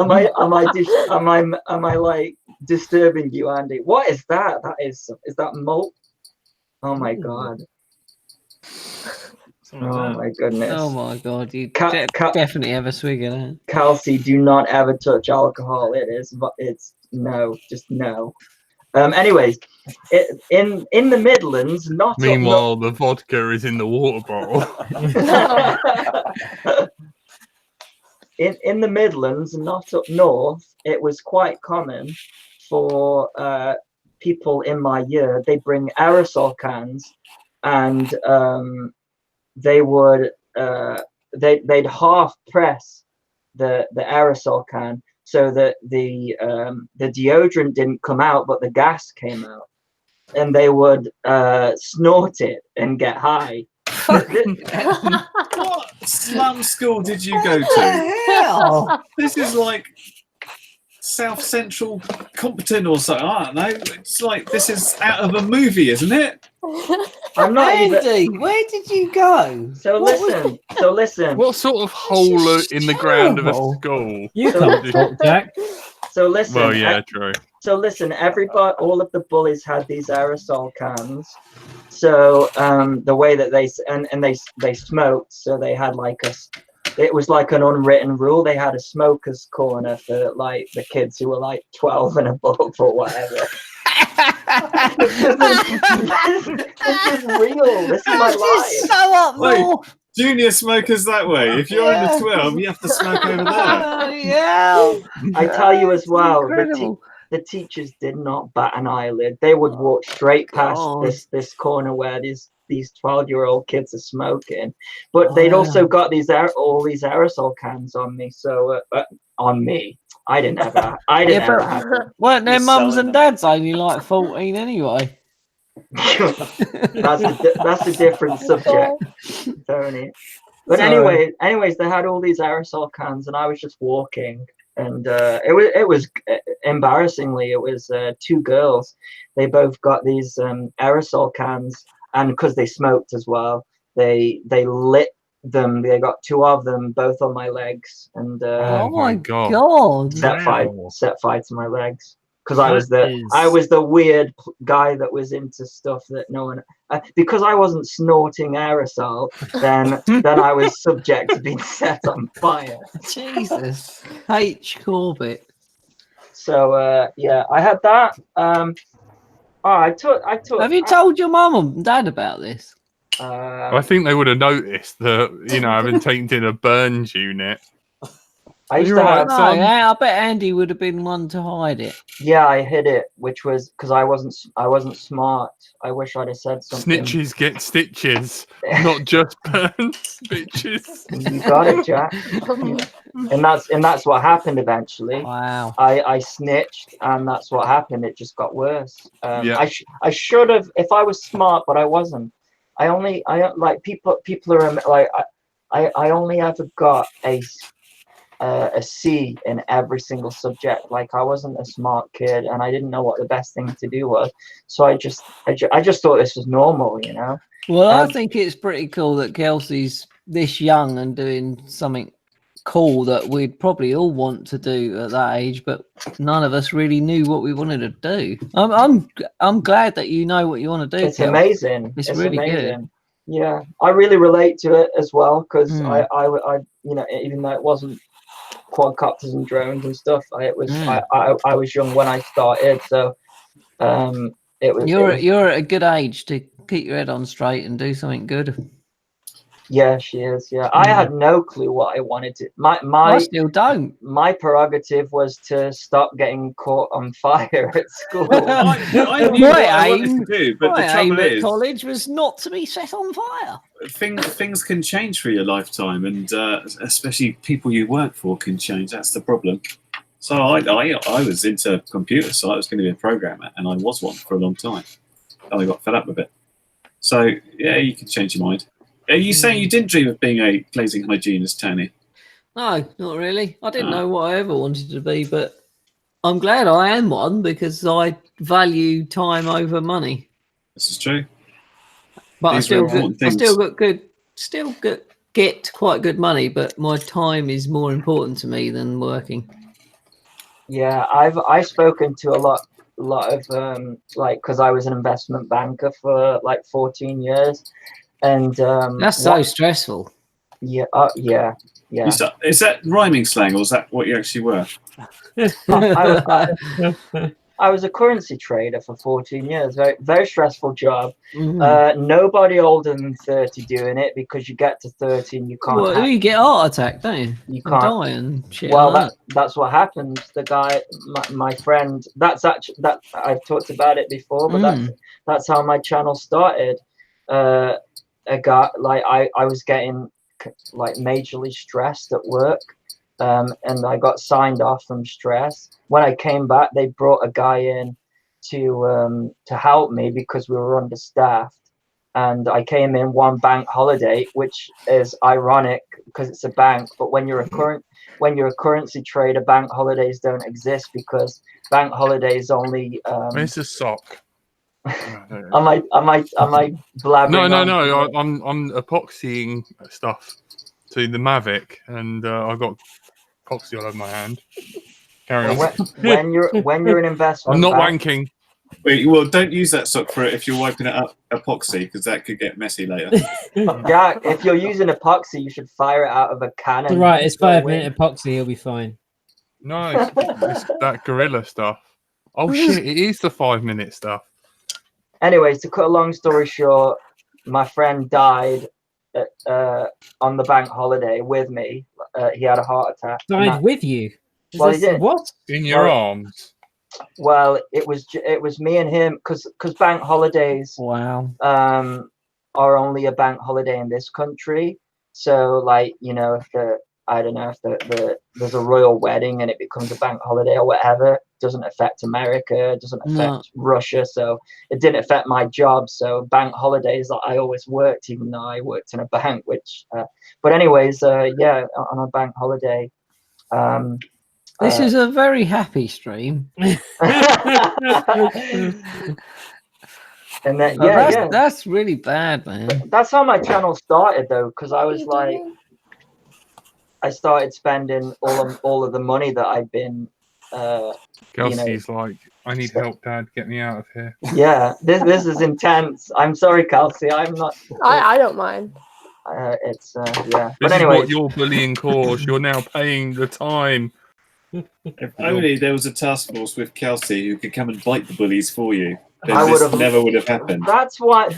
Speaker 1: I like disturbing you, Andy? What is that? Is that malt? Oh my god. Oh my goodness.
Speaker 5: Oh my god, you definitely have a swig of that.
Speaker 1: Kelsey, do not ever touch alcohol. It's no, just no. Anyways, in the Midlands, not.
Speaker 2: Meanwhile, the vodka is in the water bottle.
Speaker 1: in the Midlands, not up north, it was quite common for people in my year. They bring aerosol cans, and they would they'd half press the aerosol can, so that the deodorant didn't come out, but the gas came out, and they would snort it and get high.
Speaker 3: What slum school did you go to?
Speaker 5: Hell?
Speaker 3: This is like South Central Compton or something. I don't know. It's like this is out of a movie, isn't it?
Speaker 1: I'm not
Speaker 5: Andy, where did you go?
Speaker 1: So listen.
Speaker 2: What sort of hole in the ground of a school?
Speaker 7: You can't talk, Jack.
Speaker 1: So listen.
Speaker 2: Well, yeah, true.
Speaker 1: So listen, everybody, all of the bullies had these aerosol cans. So the way that they smoked, so they had like it was like an unwritten rule. They had a smokers corner for like the kids who were like 12 and above or whatever. This is real. This is my life.
Speaker 5: So up north.
Speaker 3: Junior smokers that way. If you're under 12, you have to smoke over there.
Speaker 5: Yeah.
Speaker 1: I tell you as well,
Speaker 5: Incredible.
Speaker 1: the teachers did not bat an eyelid. They would walk straight past this corner where these 12-year-old kids are smoking, but they'd also got all these aerosol cans on me. So on me, I didn't ever have them.
Speaker 5: Weren't their mums and dads only like 14 anyway?
Speaker 1: That's a different subject, Tony. But anyways, they had all these aerosol cans, and I was just walking, and it was embarrassingly, it was 2 girls. They both got these aerosol cans, and because they smoked as well, they lit them. They got 2 of them, both on my legs, and
Speaker 5: oh my god,
Speaker 1: set fire to my legs. Because I was the weird guy that was into stuff that no one, because I wasn't snorting aerosol, then I was subject to being set on fire.
Speaker 5: Jesus, H. Corbett.
Speaker 1: So yeah, I had that. I took.
Speaker 5: Have you told your mum and dad about this?
Speaker 2: I think they would have noticed that, I've been taken to the burns unit.
Speaker 1: I used to have
Speaker 5: some. Yeah, I bet Andy would have been one to hide it.
Speaker 1: Yeah, I hid it, which was because I wasn't smart. I wish I'd have said something.
Speaker 2: Snitches get stitches, not just burns, bitches.
Speaker 1: You got it, Jack. And that's what happened eventually.
Speaker 5: Wow.
Speaker 1: I snitched, and that's what happened. It just got worse. I should have, if I was smart, but I wasn't. I like people are like I only ever got a C in every single subject. Like, I wasn't a smart kid, and I didn't know what the best thing to do was. So I just thought this was normal,
Speaker 5: Well, I think it's pretty cool that Kelsey's this young and doing something cool that we'd probably all want to do at that age, but none of us really knew what we wanted to do. I'm glad that you know what you want to do.
Speaker 1: It's amazing.
Speaker 5: It's really amazing.
Speaker 1: Good. Yeah, I really relate to it as well, because I even though it wasn't quadcopters and drones and stuff, I was young when I started, so it was.
Speaker 5: You're at a good age to keep your head on straight and do something good.
Speaker 1: Yeah, she is. Yeah, I had no clue what I wanted to. I
Speaker 5: still don't.
Speaker 1: My prerogative was to stop getting caught on fire at school.
Speaker 3: I knew what I wanted to do, but the trouble is,
Speaker 5: college was not to be set on fire.
Speaker 3: Things can change through your lifetime, and especially people you work for can change. That's the problem. So I was into computers, so I was going to be a programmer, and I was one for a long time. And I got fed up with it. So yeah, you can change your mind. Are you saying you didn't dream of being a glazing hygienist, Tony?
Speaker 5: No, not really. I didn't know what I ever wanted to be, but I'm glad I am one, because I value time over money.
Speaker 3: This is true.
Speaker 5: But I still get quite good money, but my time is more important to me than working.
Speaker 1: Yeah, I've spoken to a lot of like, because I was an investment banker for like 14 years. And
Speaker 5: that's so stressful.
Speaker 1: Yeah, yeah.
Speaker 3: Is that rhyming slang, or is that what you actually were?
Speaker 1: I was a currency trader for 14 years. Very, very stressful job.
Speaker 5: Mm-hmm.
Speaker 1: Nobody older than 30 doing it, because you get to 30 and you can't.
Speaker 5: Well, you get a heart attack, don't you?
Speaker 1: You can't
Speaker 5: die and shit.
Speaker 1: Well, that's what happened. The guy, my friend. That's actually that I've talked about it before, but that's how my channel started. A guy, like, I was getting like majorly stressed at work, and I got signed off from stress. When I came back, they brought a guy in to help me because we were understaffed, and I came in one bank holiday, which is ironic because it's a bank, but when you're a currency trader, bank holidays don't exist, because bank holidays only
Speaker 2: it's a sock.
Speaker 1: Am I blabbering?
Speaker 2: No. I'm epoxying stuff to the Mavic, and I got epoxy all over my hand. Carry on.
Speaker 1: When you're an investment,
Speaker 2: I'm not
Speaker 1: bank,
Speaker 2: wanking.
Speaker 3: Wait, well, don't use that sock for it if you're wiping it up epoxy, because that could get messy later.
Speaker 1: Yeah, if you're using epoxy, you should fire it out of a cannon.
Speaker 7: Right, it's 5-minute epoxy. He'll be fine.
Speaker 2: No, it's that gorilla stuff. Oh shit! It is the 5-minute stuff.
Speaker 1: Anyways, to cut a long story short, my friend died on the bank holiday with me. He had a heart attack.
Speaker 7: Died with you?
Speaker 1: Well, he did.
Speaker 7: What?
Speaker 2: In your arms?
Speaker 1: Well, it was me and him because bank holidays are only a bank holiday in this country. So like, you know, if there's a royal wedding and it becomes a bank holiday or whatever, it doesn't affect America, it doesn't affect Russia, so it didn't affect my job. So bank holidays, I always worked, even though I worked in a bank, which but anyways, yeah, on a bank holiday.
Speaker 5: This is a very happy stream.
Speaker 1: And then,
Speaker 5: that's really bad, man.
Speaker 1: That's how my channel started, though, because I was like, I started spending all of the money that I'd been.
Speaker 2: Kelsey's like, I need help, Dad. Get me out of here.
Speaker 1: Yeah, this is intense. I'm sorry, Kelsey. I'm not.
Speaker 8: I don't mind.
Speaker 1: It's yeah.
Speaker 2: This
Speaker 1: But anyway,
Speaker 2: is what your bullying cause. You're now paying the time.
Speaker 3: If only there was a task force with Kelsey who could come and bite the bullies for you.
Speaker 1: I
Speaker 3: This never would have happened.
Speaker 1: That's what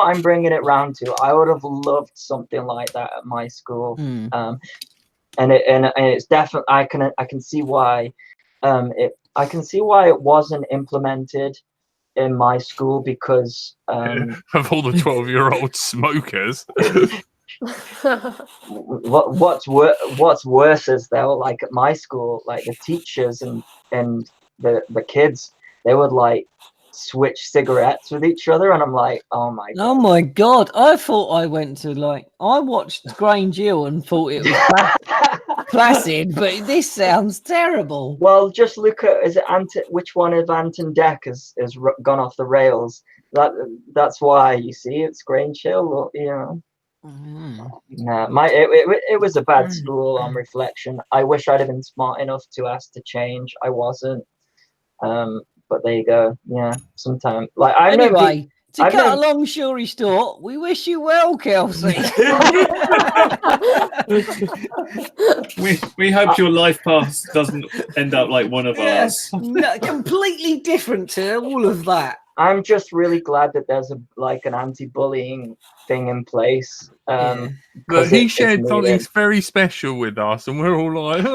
Speaker 1: I'm bringing it round to. I would have loved something like that at my school. And it's definitely I can see why I can see why it wasn't implemented in my school because
Speaker 2: of all the 12-year-old smokers.
Speaker 1: What's worse is though, like at my school, like the teachers and the kids, they would like switch cigarettes with each other, and I'm like, oh my
Speaker 5: god, I thought I went to I watched Grange Hill and thought it was placid, but this sounds terrible.
Speaker 1: Well, just look at which one of Anton Deck has gone off the rails. That's why, you see, it's Grange Hill, you know. No, it was a bad school on reflection. I wish I'd have been smart enough to ask to change. I wasn't. But there you go. Yeah, sometimes to
Speaker 5: cut a long story short, we wish you well, Kelsey.
Speaker 3: we hope your life path doesn't end up like one of ours.
Speaker 5: No, completely different to all of that.
Speaker 1: I'm just really glad that there's an anti-bullying thing in place.
Speaker 2: But he shared something very special with us, and we're all like,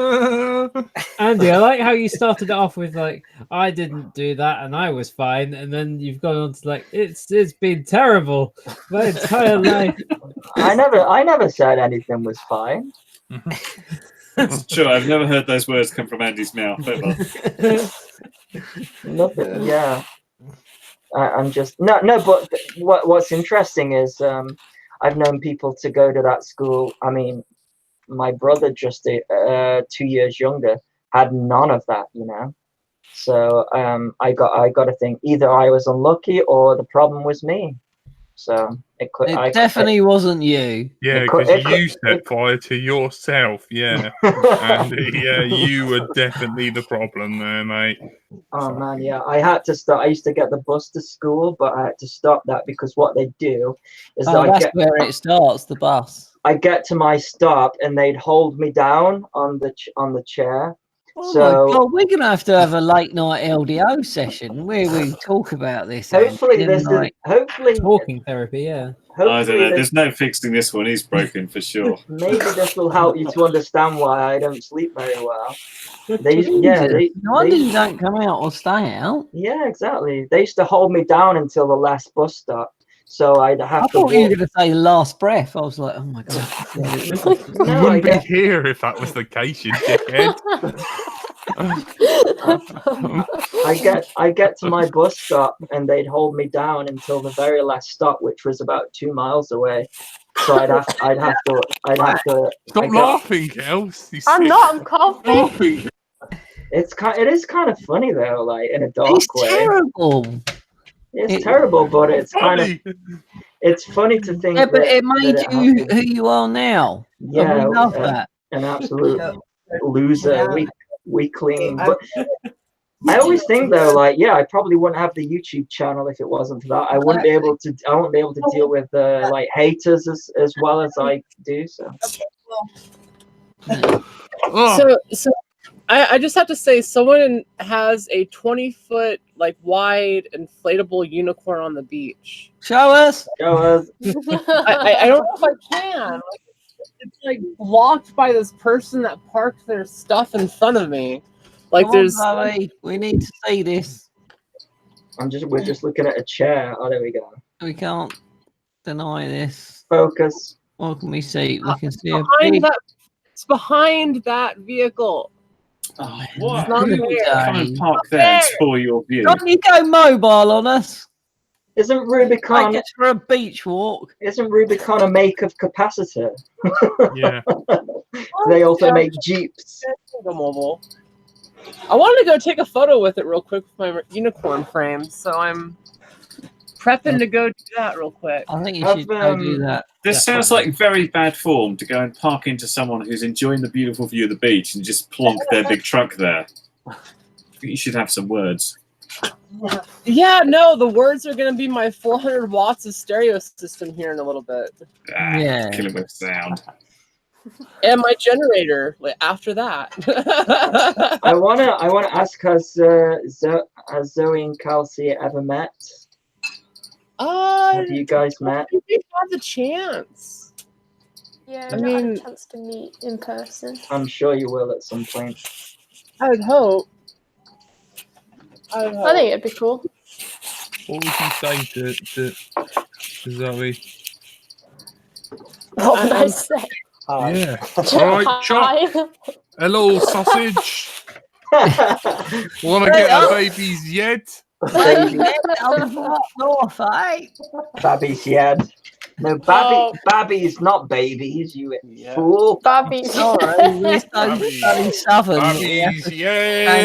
Speaker 7: Andy, I like how you started it off with like, I didn't do that and I was fine, and then you've gone on to like, it's been terrible my entire life.
Speaker 1: I never said anything was fine.
Speaker 3: It's true. I've never heard those words come from Andy's mouth ever.
Speaker 1: Nothing. Yeah. I'm just no. But what's interesting is I've known people to go to that school. I mean, my brother, just 2 years younger, had none of that, you know. So I got to think either I was unlucky or the problem was me. So it
Speaker 5: definitely wasn't you.
Speaker 2: Yeah, because you set fire to yourself. Yeah, and yeah, you were definitely the problem there, mate.
Speaker 1: Oh man, yeah. I had to stop. I used to get the bus to school, but I had to stop that because what they do is
Speaker 5: that's where it starts. The bus.
Speaker 1: I get to my stop and they'd hold me down on the chair.
Speaker 5: Oh my God, we're gonna have to have a late night LDO session where we talk about this.
Speaker 1: Hopefully,
Speaker 7: talking therapy. Yeah.
Speaker 3: I don't know. There's no fixing this one. He's broken for sure.
Speaker 1: Maybe this will help you to understand why I don't sleep very well.
Speaker 5: No wonder you don't come out or stay out.
Speaker 1: Yeah, exactly. They used to hold me down until the last bus stop. So I'd have
Speaker 5: I thought you were going to say last breath. I was like, oh my God.
Speaker 2: You wouldn't be here if that was the case, you dickhead.
Speaker 1: I get to my bus stop and they'd hold me down until the very last stop, which was about 2 miles away. So I'd have to.
Speaker 2: Stop laughing, Kels.
Speaker 8: I'm not. I'm coughing.
Speaker 1: It is kind of funny though, like in a dark way.
Speaker 5: Terrible.
Speaker 1: It's terrible, but it's
Speaker 2: funny.
Speaker 1: It's funny to think.
Speaker 5: Yeah, but it made you who you are now.
Speaker 1: Yeah,
Speaker 5: we love that.
Speaker 1: An absolute loser. we clean. But I always think though, like, yeah, I probably wouldn't have the YouTube channel if it wasn't for that. I wouldn't be able to deal with like haters as well as I do. So.
Speaker 4: So I just have to say, someone has a 20-foot like wide inflatable unicorn on the beach.
Speaker 5: Show us.
Speaker 4: I don't know if I can. Like, it's like blocked by this person that parked their stuff in front of me. Like
Speaker 5: we need to see this.
Speaker 1: We're just looking at a chair. Oh, there we go.
Speaker 5: We can't deny this.
Speaker 1: Focus.
Speaker 5: What can we see? We can see
Speaker 4: it's behind that vehicle.
Speaker 3: Oh, what?
Speaker 4: Come
Speaker 3: and park there for your view.
Speaker 5: Can't you go mobile on us?
Speaker 1: Isn't Rubicon
Speaker 5: just for a beach walk?
Speaker 1: Isn't Rubicon a make of capacitor?
Speaker 2: Yeah.
Speaker 1: They also make Jeeps.
Speaker 4: Mobile. I wanted to go take a photo with it real quick with my unicorn frame, so I'm prepping to go do that real quick.
Speaker 5: I think you should go do that.
Speaker 3: This sounds like very bad form to go and park into someone who's enjoying the beautiful view of the beach and just plonk their big truck there. I think you should have some words.
Speaker 4: Yeah, no, the words are going to be my 400 watts of stereo system here in a little bit.
Speaker 5: Yeah.
Speaker 3: Killing with sound.
Speaker 4: And my generator after that.
Speaker 1: I wanna ask, has Zoe and Kelsey ever met? Have you guys met?
Speaker 4: We've had the chance.
Speaker 8: Yeah,
Speaker 4: I
Speaker 8: not
Speaker 4: mean,
Speaker 8: had a chance to meet in person.
Speaker 1: I'm sure you will at some point.
Speaker 4: I would hope.
Speaker 8: I think it'd be cool.
Speaker 2: What would you say to Zoe?
Speaker 8: What would I say?
Speaker 2: Yeah. All right, Chuck. Hello, sausage. Want to get our babies yet?
Speaker 1: Babbies yet? No, babbies, not babies. You fool.
Speaker 8: Babbies.
Speaker 5: Sorry,
Speaker 2: Babbies yet.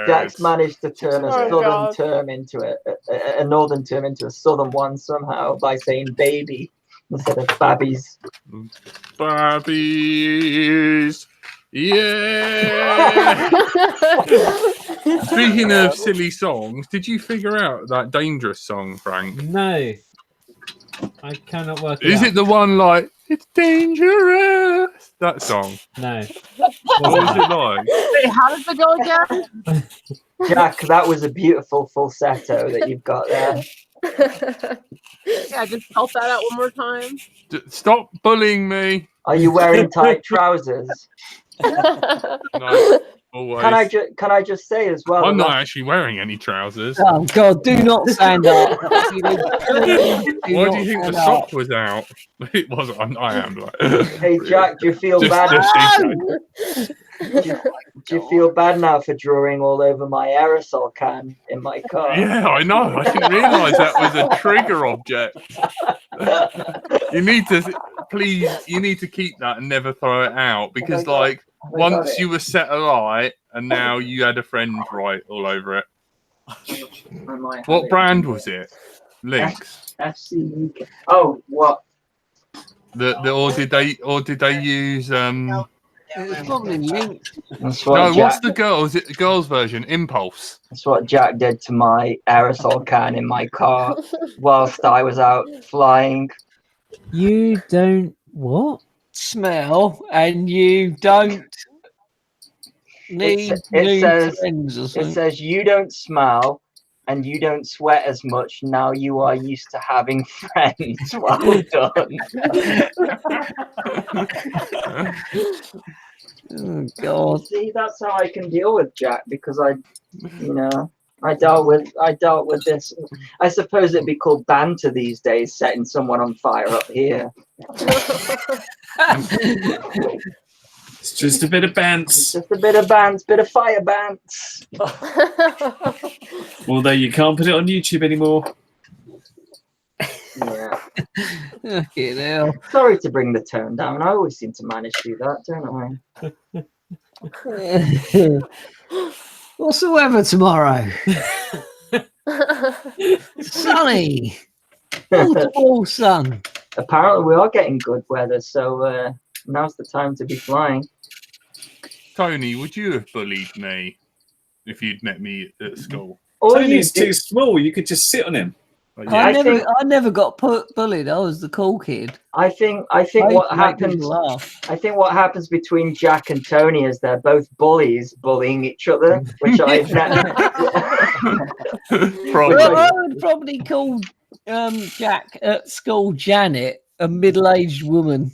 Speaker 1: Jack's managed to turn a southern term into a northern term into a southern one somehow by saying baby instead of babbies.
Speaker 2: Babbies. Yeah. Speaking of silly songs, did you figure out that Dangerous song, Frank?
Speaker 7: No. I cannot work it
Speaker 2: Is
Speaker 7: out.
Speaker 2: it the one like, it's dangerous? That song?
Speaker 7: No.
Speaker 2: What was it like?
Speaker 4: Wait, how does it go again?
Speaker 1: Jack, that was a beautiful falsetto that you've got there.
Speaker 4: Yeah, just help that out one more time.
Speaker 2: Stop bullying me.
Speaker 1: Are you wearing tight trousers?
Speaker 2: No, always.
Speaker 1: Can I just say as well?
Speaker 2: I'm not actually wearing any trousers.
Speaker 5: Oh God! Do not stand up.
Speaker 2: Why do you think the sock was out? It wasn't. I am like.
Speaker 1: Hey Jack, do you feel bad? Do you feel bad now for drawing all over my aerosol can in my car?
Speaker 2: Yeah, I know. I didn't realise that was a trigger object. You need to keep that and never throw it out because, like, once you were set alight and now you had a friend write all over it. What brand was it? Lynx.
Speaker 1: FC UK. Oh, what?
Speaker 2: Or did they use
Speaker 5: It's probably Lynx.
Speaker 2: what's the girls? Is it the girls' version? Impulse.
Speaker 1: That's what Jack did to my aerosol can in my car whilst I was out flying.
Speaker 7: You don't what?
Speaker 5: Smell, and you don't need new friends or something.
Speaker 1: It says you don't smell and you don't sweat as much. Now you are used to having friends. Well done.
Speaker 5: Oh God!
Speaker 1: See, that's how I can deal with Jack because I dealt with this. I suppose it'd be called banter these days, setting someone on fire up here.
Speaker 3: It's just a bit of bants.
Speaker 1: Just a bit of bants, bit of fire bants.
Speaker 3: Although you can't put it on YouTube anymore.
Speaker 1: Yeah.
Speaker 5: Okay, now.
Speaker 1: Sorry to bring the tone down. I always seem to manage to do that, don't
Speaker 5: I? What's the weather tomorrow? Sunny. All sun.
Speaker 1: Apparently, we are getting good weather, so Now's the time to be flying.
Speaker 2: Tony, would you have bullied me if you'd met me at school?
Speaker 3: Tony's too small. You could just sit on him.
Speaker 5: I never got bullied. I was the cool kid.
Speaker 1: I think what happens. I think what happens between Jack and Tony is they're both bullies bullying each other, which I've never.
Speaker 5: Well, I would probably call Jack at school Janet, a middle-aged woman.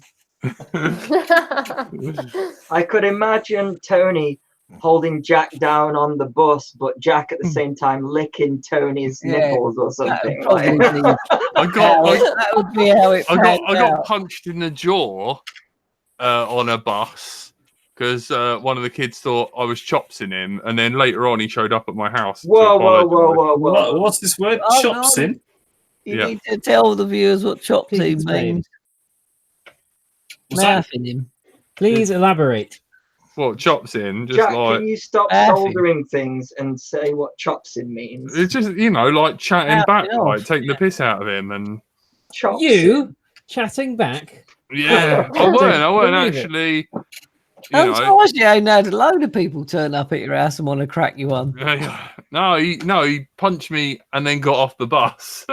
Speaker 1: I could imagine Tony holding Jack down on the bus, but Jack at the same time licking Tony's nipples or something.
Speaker 2: I got punched in the jaw on a bus because one of the kids thought I was chopsing him, and then later on he showed up at my house.
Speaker 1: Whoa!
Speaker 3: What's this word? Chopsing?
Speaker 5: You need to tell the viewers what chopsing means. Him.
Speaker 7: Please elaborate.
Speaker 2: What chopsing? Just
Speaker 1: Jack,
Speaker 2: like,
Speaker 1: can you stop soldering things and say what chopsing means?
Speaker 2: It's just, like chatting back, like taking the piss out of him and
Speaker 1: chopsing.
Speaker 7: You chatting back?
Speaker 2: Yeah, I weren't actually.
Speaker 5: I'm surprised you ain't had a load of people turn up at your house and want to crack you on.
Speaker 2: No, he punched me and then got off the bus.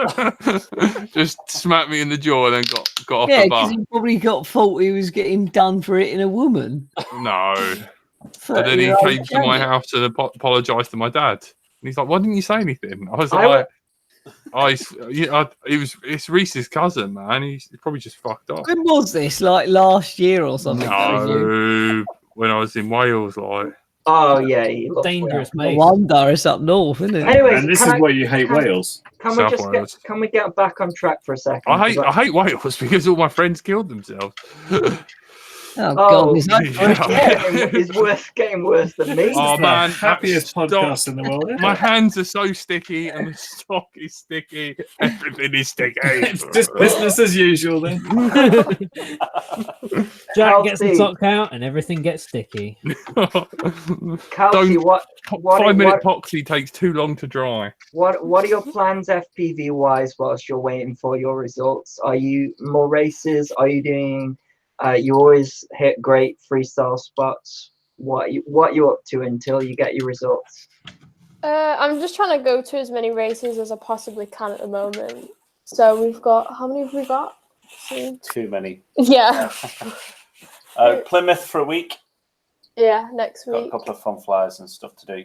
Speaker 2: Just smacked me in the jaw and then got off the bus. Yeah,
Speaker 5: because he probably thought he was getting done for hitting a woman.
Speaker 2: No. But then he came to my house and apologised to my dad. And he's like, "Why didn't you say anything?" I was like, it's Reese's cousin, man. He's probably just fucked up.
Speaker 5: When was this? Like last year or something?
Speaker 2: No, when I was in Wales, like.
Speaker 1: Oh yeah,
Speaker 7: dangerous, mate.
Speaker 5: No wonder it's up north, isn't it?
Speaker 1: Anyways,
Speaker 3: and this is why you hate Wales.
Speaker 1: Can we get back on track for a second?
Speaker 2: I hate Wales because all my friends killed themselves.
Speaker 5: God,
Speaker 1: it's getting worse than me.
Speaker 2: Oh man,
Speaker 3: happiest podcast in the world.
Speaker 2: My hands are so sticky, and the stock is sticky. Everything is sticky.
Speaker 3: It's just business as usual then.
Speaker 7: Jack gets the sock out, and everything gets sticky.
Speaker 1: Kelsey, what
Speaker 2: 5-minute epoxy takes too long to dry.
Speaker 1: What are your plans FPV wise whilst you're waiting for your results? Are you more races? Are you doing? You always hit great freestyle spots. What you up to until you get your results?
Speaker 8: I'm just trying to go to as many races as I possibly can at the moment. So we've got, how many have we got?
Speaker 9: Too many.
Speaker 8: Yeah.
Speaker 9: Plymouth for a week.
Speaker 8: Yeah, next week.
Speaker 9: Got a couple of fun flyers and stuff to do.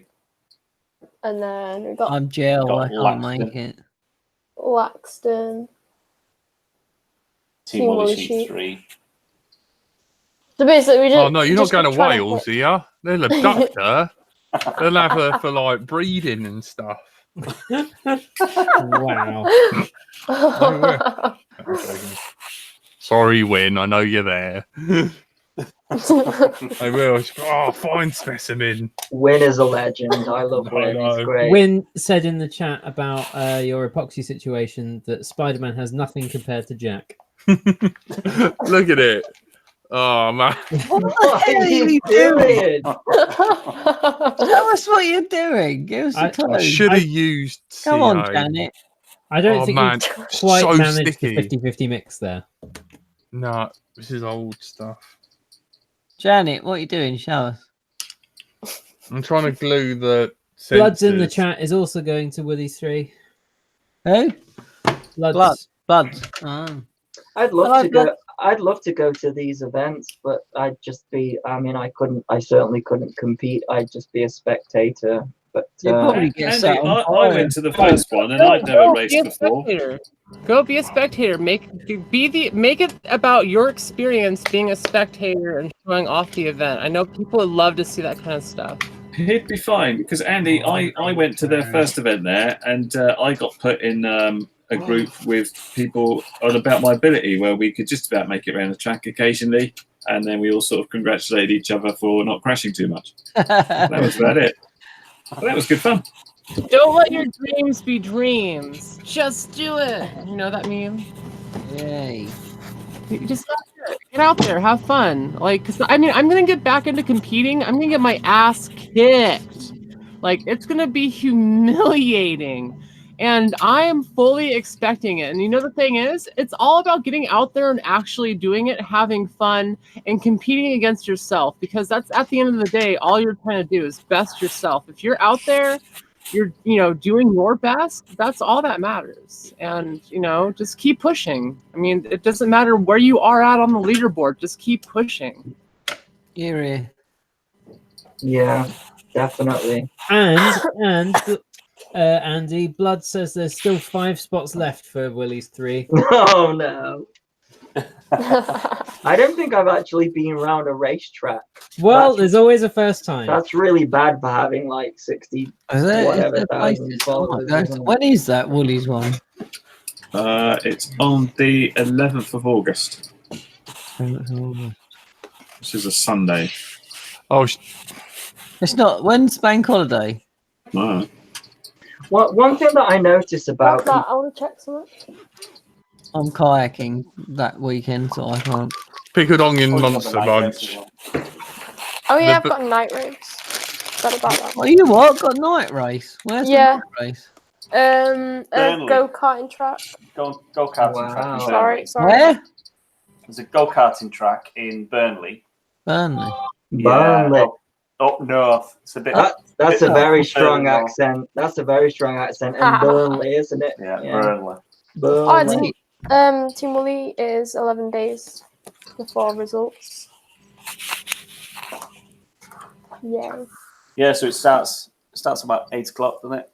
Speaker 8: And then we've got.
Speaker 5: I'm jail. I can't make it.
Speaker 8: Laxton.
Speaker 9: Team Wally Sheep 3.
Speaker 8: So basically, we just.
Speaker 2: Oh no, you're not going to Wales, are you? They'll abduct her. They'll have her for like breeding and stuff.
Speaker 7: Wow.
Speaker 2: Sorry, Win. I know you're there. I will. Oh, fine specimen.
Speaker 1: Win is a legend. I love Win. He's great.
Speaker 7: Win said in the chat about your epoxy situation that Spider-Man has nothing compared to Jack.
Speaker 2: Look at it. Oh man!
Speaker 5: What the hell are you doing? Tell us what you're doing. Give us a clue.
Speaker 2: I should have used.
Speaker 5: Come on, Janet.
Speaker 7: I don't think you quite managed the 50-50 mix there.
Speaker 2: No, this is old stuff.
Speaker 5: Janet, what are you doing? Show us.
Speaker 2: I'm trying to glue the.
Speaker 7: Bloods in the chat is also going to Woody 3.
Speaker 5: Who?
Speaker 7: Bloods.
Speaker 5: Oh.
Speaker 1: I'd love to go to these events, but I'd just be. I mean, I certainly couldn't compete. I'd just be a spectator. But
Speaker 5: probably get
Speaker 3: Andy, I went to the first one, and I'd never raced before.
Speaker 4: Go be a spectator. Make it about your experience being a spectator and showing off the event. I know people would love to see that kind of stuff.
Speaker 3: It'd be fine because Andy, I went to their first event there, and I got put in a group with people on About My Ability, where we could just about make it around the track occasionally, and then we all sort of congratulated each other for not crashing too much. That was about it. But that was good fun.
Speaker 4: Don't let your dreams be dreams. Just do it. You know that meme?
Speaker 5: Yay.
Speaker 4: You just get out there, have fun. Like, cause I mean, I'm gonna get back into competing. I'm gonna get my ass kicked. Like, it's gonna be humiliating. And I am fully expecting it. And you know, the thing is, it's all about getting out there and actually doing it, having fun, and competing against yourself. Because that's, at the end of the day, all you're trying to do is best yourself. If you're out there, you're, you know, doing your best, that's all that matters. And, you know, just keep pushing. I mean, it doesn't matter where you are at on the leaderboard. Just keep pushing.
Speaker 5: Yeah,
Speaker 1: definitely.
Speaker 7: And Andy, Blood says there's still 5 spots left for Willie's 3.
Speaker 1: Oh no. I don't think I've actually been around a racetrack.
Speaker 7: Well, there's always a first time.
Speaker 1: That's really bad for having like 60 whatever thousand followers.
Speaker 5: When is that Willie's one?
Speaker 3: It's on the 11th of August. This is a Sunday.
Speaker 2: Oh,
Speaker 5: it's not. When's bank holiday?
Speaker 3: No.
Speaker 1: Well, one thing that I noticed about
Speaker 8: that, I want to check something.
Speaker 5: I'm kayaking that weekend, so I can't.
Speaker 2: Picadong in Monster Bunch.
Speaker 8: Oh yeah, I've got a night race. Forgot about that.
Speaker 5: Oh, you what? Got night race? Where's the night race?
Speaker 8: A go-karting track.
Speaker 9: Go-karting track.
Speaker 8: Sorry.
Speaker 5: Where?
Speaker 9: There's a go-karting track in Burnley.
Speaker 5: Burnley.
Speaker 1: Burnley.
Speaker 9: Up north. It's a bit.
Speaker 1: That's a very strong accent. That's a very strong accent. And Burnley, isn't it?
Speaker 9: Yeah, Burnley.
Speaker 1: Burnley.
Speaker 8: Team Willie is 11 days before results. Yeah.
Speaker 9: Yeah, so it starts about 8 o'clock, doesn't it?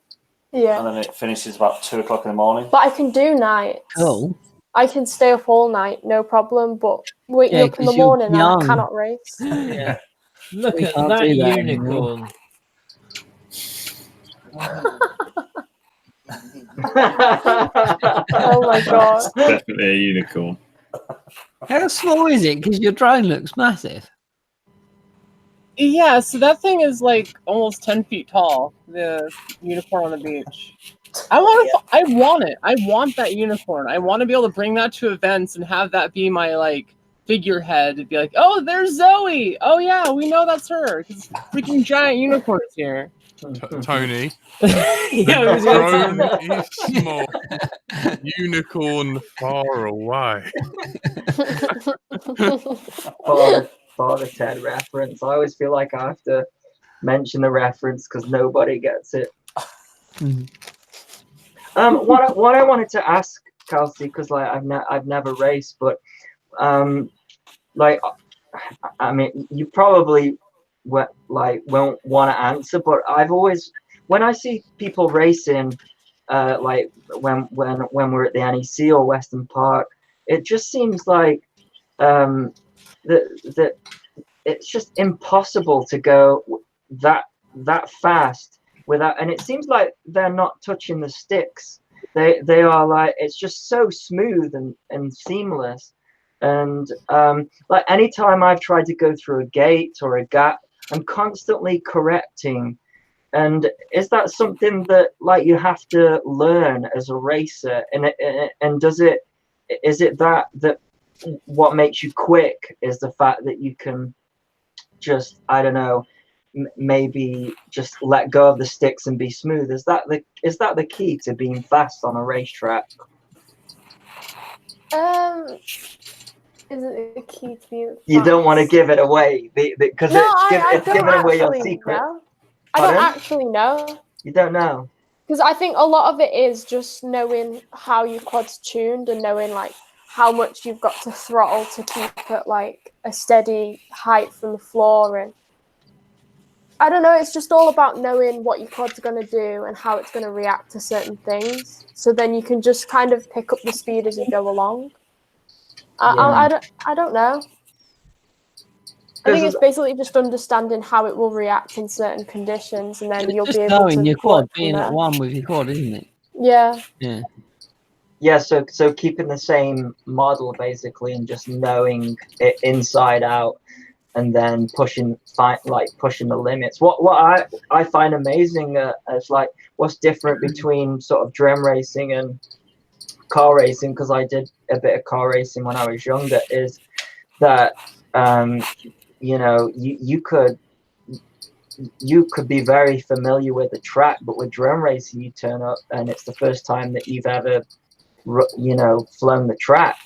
Speaker 8: Yeah.
Speaker 9: And then it finishes about 2 o'clock in the morning.
Speaker 8: But I can do nights.
Speaker 5: Oh.
Speaker 8: I can stay up all night, no problem. But waking up in the morning, and I cannot race.
Speaker 9: Yeah.
Speaker 7: Look at that unicorn.
Speaker 8: Oh my god.
Speaker 3: It's definitely a unicorn.
Speaker 5: How small is it? Because your drone looks massive.
Speaker 4: Yeah, so that thing is like almost 10 feet tall. The unicorn on the beach. I want it. I want that unicorn. I want to be able to bring that to events and have that be my like figurehead. It'd be like, oh, there's Zoe. Oh yeah, we know that's her. Because freaking giant unicorn is here.
Speaker 2: Tony.
Speaker 4: Yeah,
Speaker 2: the drone is small. Unicorn far away.
Speaker 1: Father Ted reference. I always feel like I have to mention the reference because nobody gets it. What I wanted to ask Kelsey, because like I've never raced, but like I mean you probably won't want to answer, but I've always, when I see people racing, like when we're at the NEC or Western Park, it just seems like that it's just impossible to go that fast without, and it seems like they're not touching the sticks. They are like, it's just so smooth and seamless. And like anytime I've tried to go through a gate or a gap, I'm constantly correcting. And is that something that like you have to learn as a racer? And is it that what makes you quick is the fact that you can just, I don't know, maybe just let go of the sticks and be smooth? Is that the key to being fast on a racetrack?
Speaker 8: Is it the key to being fast?
Speaker 1: You don't want to give it away because it's giving away your secret.
Speaker 8: I don't actually know.
Speaker 1: You don't know?
Speaker 8: Because I think a lot of it is just knowing how your quad's tuned and knowing like how much you've got to throttle to keep at like a steady height from the floor. And I don't know, it's just all about knowing what your quad's going to do and how it's going to react to certain things. So then you can just kind of pick up the speed as you go along. I don't know. I think it's basically just understanding how it will react in certain conditions, and then you'll be able to
Speaker 5: knowing your quad, being at one with your quad, isn't it?
Speaker 8: Yeah.
Speaker 5: Yeah.
Speaker 1: Yeah. So keeping the same model basically, and just knowing it inside out, and then pushing the limits. What I find amazing is like what's different between sort of drum racing and car racing, because I did a bit of car racing when I was younger, is that you know, you could you could be very familiar with the track, but with drone racing, you turn up and it's the first time that you've ever, flown the track.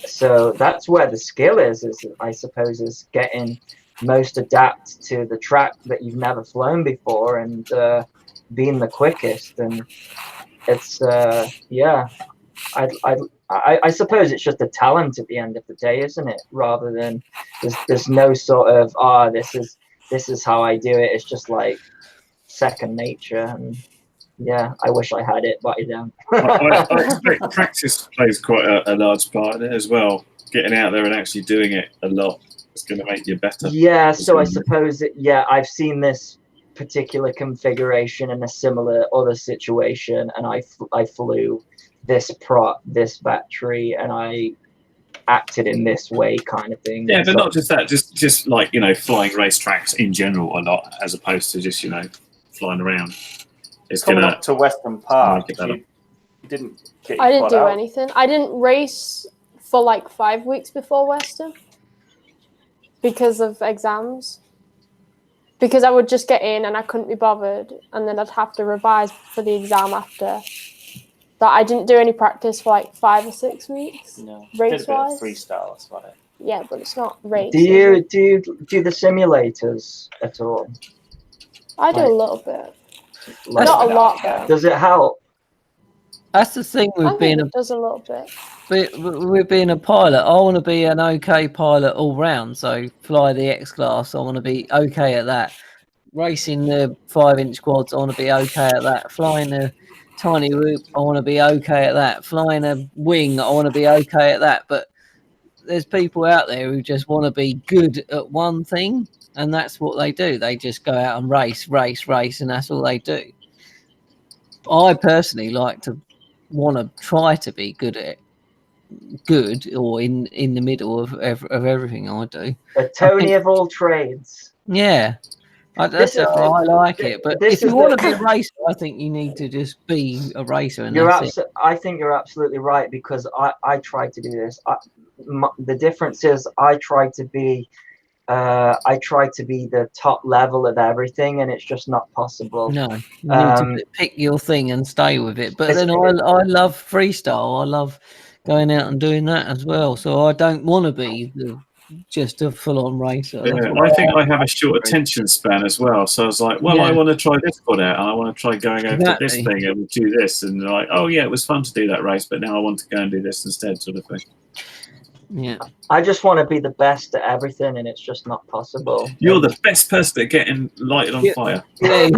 Speaker 1: So that's where the skill is I suppose, is getting most adapt to the track that you've never flown before and being the quickest. And it's I suppose it's just a talent at the end of the day, isn't it? Rather than there's no sort of this is how I do it. It's just like second nature. And yeah, I wish I had it, but I don't.
Speaker 3: I expect practice plays quite a large part in it as well. Getting out there and actually doing it a lot is going to make you better.
Speaker 1: Yeah, so I suppose I've seen this particular configuration in a similar other situation, and I flew this this battery, and I acted in this way, kind of thing.
Speaker 3: Yeah, but not just that, just like flying racetracks in general a lot, as opposed to just flying around. It's
Speaker 9: coming up to Western Park. You didn't.
Speaker 8: I didn't do anything. I didn't race for like 5 weeks before Western because of exams. Because I would just get in and I couldn't be bothered, and then I'd have to revise for the exam after. But I didn't do any practice for like 5 or 6 weeks.
Speaker 9: No,
Speaker 8: race-wise.
Speaker 9: Freestyle, that's about it.
Speaker 8: Yeah, but it's not race.
Speaker 1: Do you do the simulators at all?
Speaker 8: I do a little bit. Not a lot, though.
Speaker 1: Does it help?
Speaker 5: That's the thing with being
Speaker 8: it does a little bit.
Speaker 5: With being a pilot, I want to be an okay pilot all round. So fly the X class, I want to be okay at that. Racing the 5-inch quads, I want to be okay at that. Flying the tiny whoop, I want to be okay at that. Flying a wing, I want to be okay at that. But there's people out there who just want to be good at one thing, and that's what they do. They just go out and race, and that's all they do. I personally want to try to be good at it, or in the middle of everything I do.
Speaker 1: A Tony of all trades.
Speaker 5: Yeah. I like it, but if you want to be a racer, I think you need to just be a racer. And
Speaker 1: I think you're absolutely right, because I try to do this. The difference is I try to be the top level of everything, and it's just not possible.
Speaker 5: No, you need to pick your thing and stay with it. But then I love freestyle. I love going out and doing that as well. So I don't want to be just a full-on racer.
Speaker 3: Yeah, I think I have a short attention span as well. So I was like, well, I want to try this quad out, and I want to try going over to this thing and do this. And like, oh yeah, it was fun to do that race, but now I want to go and do this instead, sort of thing.
Speaker 5: Yeah,
Speaker 1: I just want to be the best at everything, and it's just not possible.
Speaker 3: You're the best person at getting lighted on fire.
Speaker 5: Yeah,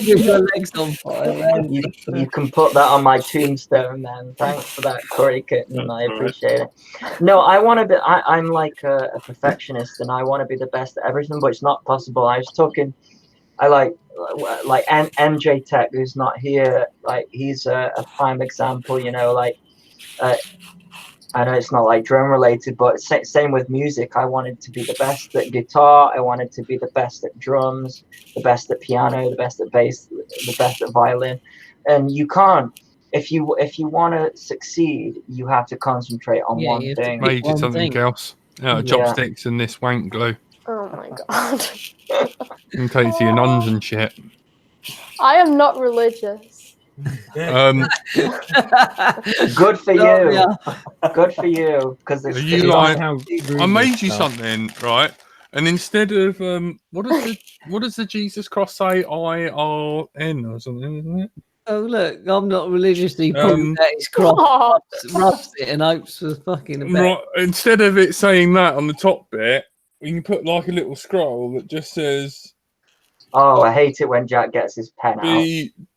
Speaker 5: your legs on fire. Man.
Speaker 1: You can put that on my tombstone, man. Thanks for that, Corey Kitten. I appreciate it. No, I want to be. I'm like a perfectionist, and I want to be the best at everything, but it's not possible. I was talking. I like MJ Tech, who's not here. Like he's a prime example. I know it's not like drone related, but same with music. I wanted to be the best at guitar. I wanted to be the best at drums, the best at piano, the best at bass, the best at violin. And you can't. If you want to succeed, you have to concentrate on one thing.
Speaker 2: Maybe you did something else. Chopsticks and this wank glue.
Speaker 8: Oh my god.
Speaker 2: You can take it to your nuns and shit.
Speaker 8: I am not religious.
Speaker 1: Good for you. Yeah. Good for you. Because
Speaker 2: I made you something, right? And instead of what does the Jesus cross say? IRN or something, isn't it?
Speaker 5: Oh look, I'm not religiously putting that his cross, rubs it and hopes for fucking.
Speaker 2: Right, instead of it saying that on the top bit, you can put like a little scroll that just says.
Speaker 1: Oh, I hate it when Jack gets his pen out.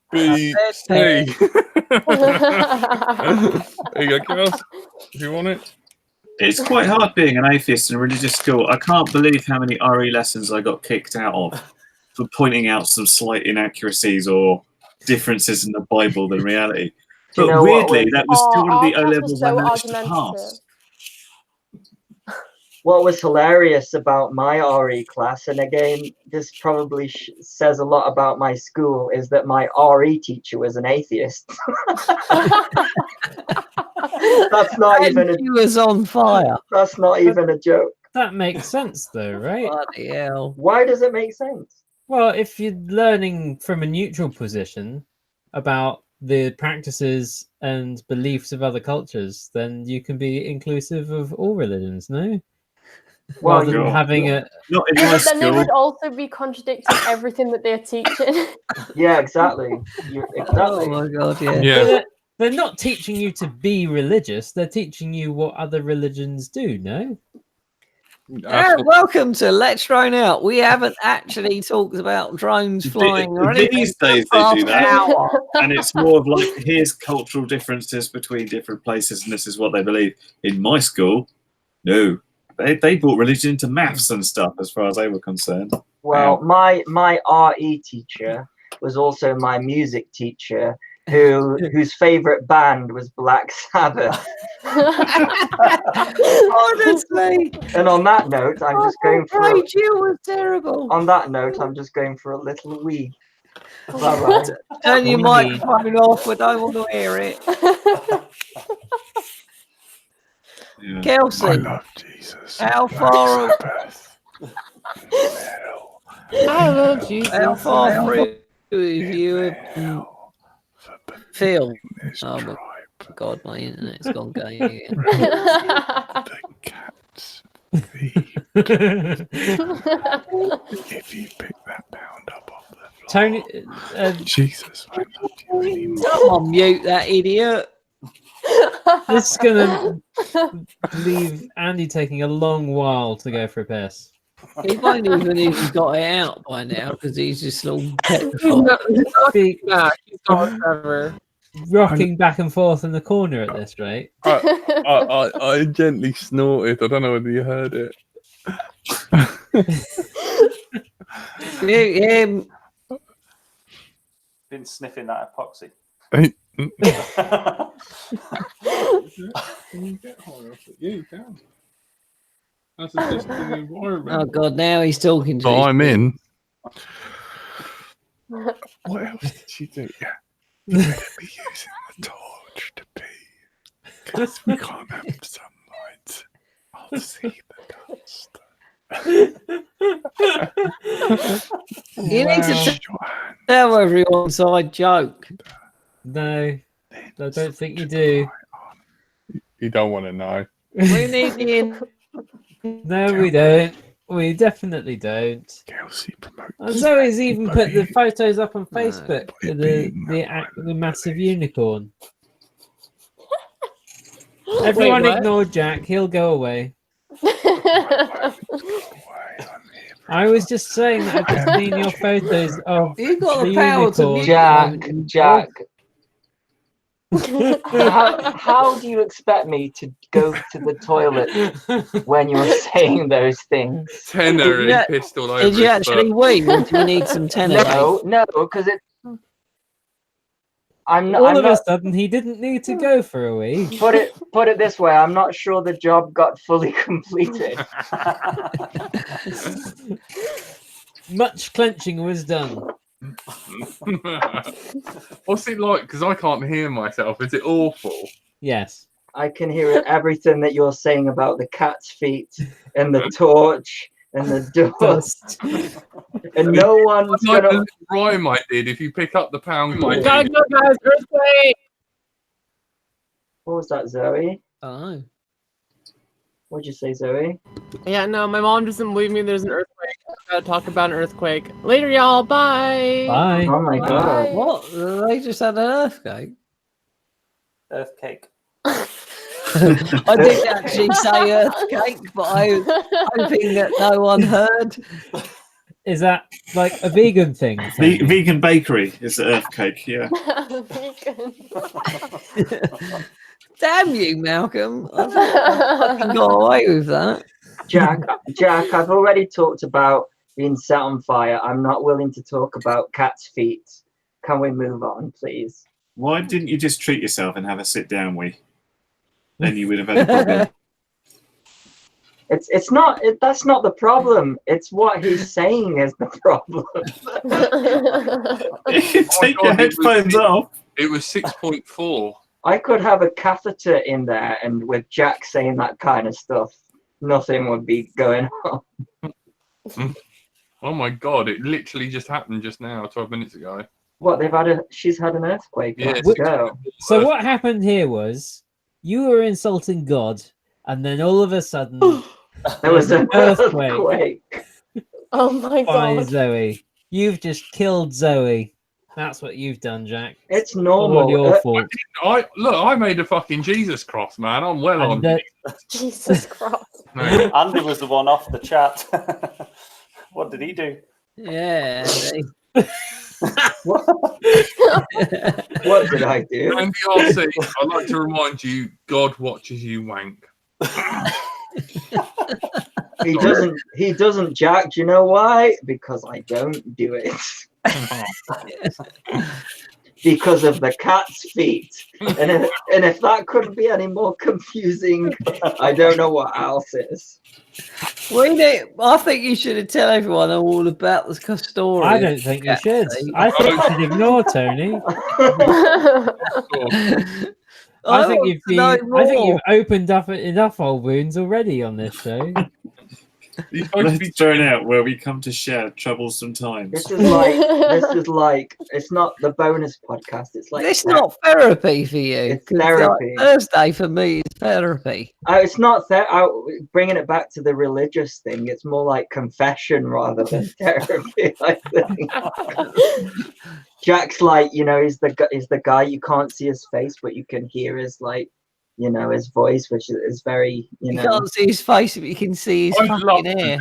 Speaker 2: B C. There you go, girls. If you want it.
Speaker 3: It's quite hard being an atheist in a religious school. I can't believe how many RE lessons I got kicked out of for pointing out some slight inaccuracies or differences in the Bible than reality. But weirdly, that was still one of the O levels I managed to pass.
Speaker 1: What was hilarious about my RE class, and again, this probably says a lot about my school, is that my RE teacher was an atheist. That's not even.
Speaker 5: He was on fire.
Speaker 1: That's not even a joke.
Speaker 7: That makes sense, though, right?
Speaker 5: Bloody hell.
Speaker 1: Why does it make sense?
Speaker 7: Well, if you're learning from a neutral position about the practices and beliefs of other cultures, then you can be inclusive of all religions, no?
Speaker 1: Well,
Speaker 7: Rather than having a...
Speaker 3: Not in
Speaker 8: Yeah,
Speaker 3: my
Speaker 8: but then they
Speaker 3: school.
Speaker 8: would also be contradicting everything that they're teaching.
Speaker 1: Yeah, exactly. Exactly.
Speaker 5: Oh my god, yeah.
Speaker 2: Yeah.
Speaker 7: They're not teaching you to be religious. They're teaching you what other religions do, no?
Speaker 5: Welcome to Let's Drone Out. We haven't actually talked about drones flying or anything.
Speaker 3: These days they do that. And it's more of like, here's cultural differences between different places, and this is what they believe. In my school, no. They brought religion into maths and stuff as far as they were concerned.
Speaker 1: Well, my RE teacher was also my music teacher, whose favorite band was Black Sabbath.
Speaker 5: Honestly.
Speaker 1: And on that note, I'm just going for
Speaker 5: you was terrible.
Speaker 1: on that note, I'm just going for a little wee. Bye-bye.
Speaker 5: Turn your microphone off. We don't want to hear it.
Speaker 3: Yeah.
Speaker 5: Kelsey,
Speaker 2: I love Jesus.
Speaker 5: how far?
Speaker 7: I love Jesus.
Speaker 5: How far through have you Phil? Oh my god, my internet's gone gay again.
Speaker 2: The cat's feet. If you pick that pound up off the floor.
Speaker 7: Tony,
Speaker 2: Jesus, I love you really much.
Speaker 5: Someone mute that idiot.
Speaker 7: this is going to leave Andy taking a long while to go for a piss.
Speaker 5: He won't even if he got it out by now because he's just all petrified.
Speaker 7: He's gone forever. Rocking back and forth in the corner at this rate.
Speaker 2: I gently snorted. I don't know whether you heard it.
Speaker 5: Mute him.
Speaker 9: Been sniffing that epoxy.
Speaker 2: That's just the environment.
Speaker 5: Oh god, now he's talking to
Speaker 2: But
Speaker 5: his
Speaker 2: I'm in. What else did she do? Yeah. You better be using the torch to pee. Because we can't have sunlight. I'll see the dust.
Speaker 5: You need to tell everyone inside joke.
Speaker 7: No, I don't think you do.
Speaker 2: You don't want to know.
Speaker 5: We need the
Speaker 7: No, we don't. We definitely don't.
Speaker 2: Kelsey promotes.
Speaker 7: And Zoe's even put the photos up on Facebook of the massive unicorn. Everyone ignore Jack. He'll go away. I was just saying that I've just seen your photos of
Speaker 5: You got the
Speaker 7: the
Speaker 5: power to
Speaker 7: unicorn.
Speaker 1: Jack. How do you expect me to go to the toilet when you're saying those things?
Speaker 2: Tenor pissed all over.
Speaker 5: Did you actually wee? Or do you need some tenor?
Speaker 1: No, because it.
Speaker 7: All of a sudden, he didn't need to go for a wee.
Speaker 1: Put it this way: I'm not sure the job got fully completed.
Speaker 7: Much clenching was done.
Speaker 2: What's it like? Because I can't hear myself. Is it awful?
Speaker 7: Yes.
Speaker 1: I can hear everything that you're saying about the cat's feet and the torch and the dust. And no one's
Speaker 2: like
Speaker 1: gonna.
Speaker 2: Rhyme I did. If you pick up the pound coin.
Speaker 4: Gotta go, guys. Earthquake.
Speaker 1: What was that, Zoe?
Speaker 5: Oh.
Speaker 1: What'd you say, Zoe?
Speaker 4: Yeah, no, my mom doesn't believe me. There's an earthquake. I gotta talk about an earthquake later, y'all. Bye.
Speaker 7: Bye.
Speaker 1: Oh my god!
Speaker 5: What? They just had an earthquake.
Speaker 9: Earthquake.
Speaker 5: I did actually say earthquake, but I was hoping that no one heard.
Speaker 7: Is that like a vegan thing?
Speaker 3: Vegan bakery is the earthquake, yeah.
Speaker 5: Damn you, Malcolm. I fucking got away with that.
Speaker 1: Jack, I've already talked about being set on fire. I'm not willing to talk about cat's feet. Can we move on, please?
Speaker 3: Why didn't you just treat yourself and have a sit down wee? Then you would have had a problem.
Speaker 1: It's not. That's not the problem. It's what he's saying is the problem.
Speaker 3: Take your headphones off.
Speaker 2: It was 6.4.
Speaker 1: I could have a catheter in there, and with Jack saying that kind of stuff. nothing would be going on.
Speaker 2: Oh my god! It literally just happened just now, 12 minutes ago.
Speaker 1: What she's had an earthquake.
Speaker 2: Yeah.
Speaker 1: Let's go.
Speaker 7: So what happened here was you were insulting God, and then all of a sudden
Speaker 1: there was an earthquake.
Speaker 8: Oh my
Speaker 7: by
Speaker 8: god.
Speaker 7: Zoe. You've just killed Zoe. That's what you've done, Jack.
Speaker 1: It's normal.
Speaker 7: All your fault.
Speaker 2: I made a fucking Jesus cross, man. I'm well on.
Speaker 8: Jesus Christ.
Speaker 9: Andy was the one off the chat. What did he do?
Speaker 5: Yeah.
Speaker 1: What did I do?
Speaker 2: Andy RC, I'd like to remind you, God watches you wank.
Speaker 1: He doesn't, Jack. Do you know why? Because I don't do it. Because of the cat's feet. And if that couldn't be any more confusing, I don't know what else is.
Speaker 5: Well, I think you should tell everyone all about the story.
Speaker 7: I don't think you should. I think you should ignore Tony. I think you've opened up enough old wounds already on this show.
Speaker 3: Let's turn out where we come to share troublesome times.
Speaker 1: This is like it's not the bonus podcast. It's like
Speaker 5: it's not therapy for you.
Speaker 1: It's therapy.
Speaker 5: Like Thursday for me is therapy.
Speaker 1: It's not bringing it back to the religious thing. It's more like confession rather than therapy. I think. Jack's like, he's the guy you can't see his face, but you can hear his his voice, which is very,
Speaker 5: You can't see his face, but you can see his fucking hair.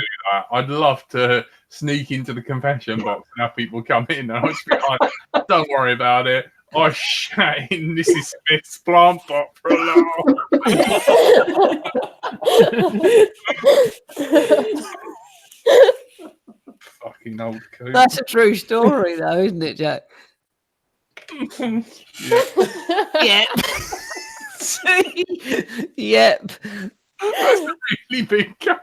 Speaker 2: I'd love to sneak into the confession box and have people come in, and I'll just be like, "Don't worry about it. I shat in Mrs. Smith's plant pot for a long." Fucking old coot.
Speaker 5: That's a true story, though, isn't it, Jack? Yeah. Yep.
Speaker 2: That's a really big cat.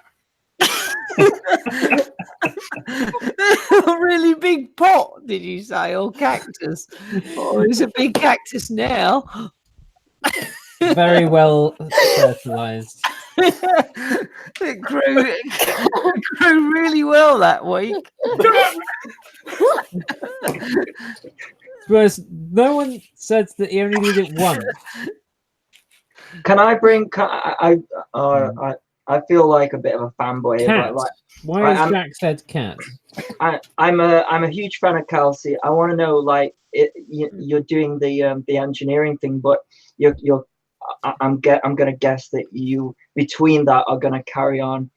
Speaker 5: A really big pot, did you say, or cactus? Oh, it's a big cactus now.
Speaker 7: Very well fertilized.
Speaker 5: It grew really well that week.
Speaker 7: Whereas no one said that he only needed one.
Speaker 1: Can I bring? I feel like a bit of a fanboy here,
Speaker 7: Cat.
Speaker 1: but like,
Speaker 7: Why has Jack said cat?
Speaker 1: I'm a huge fan of Kelsey. I want to know, like, you're doing the engineering thing, but I'm gonna guess that you between that are gonna carry on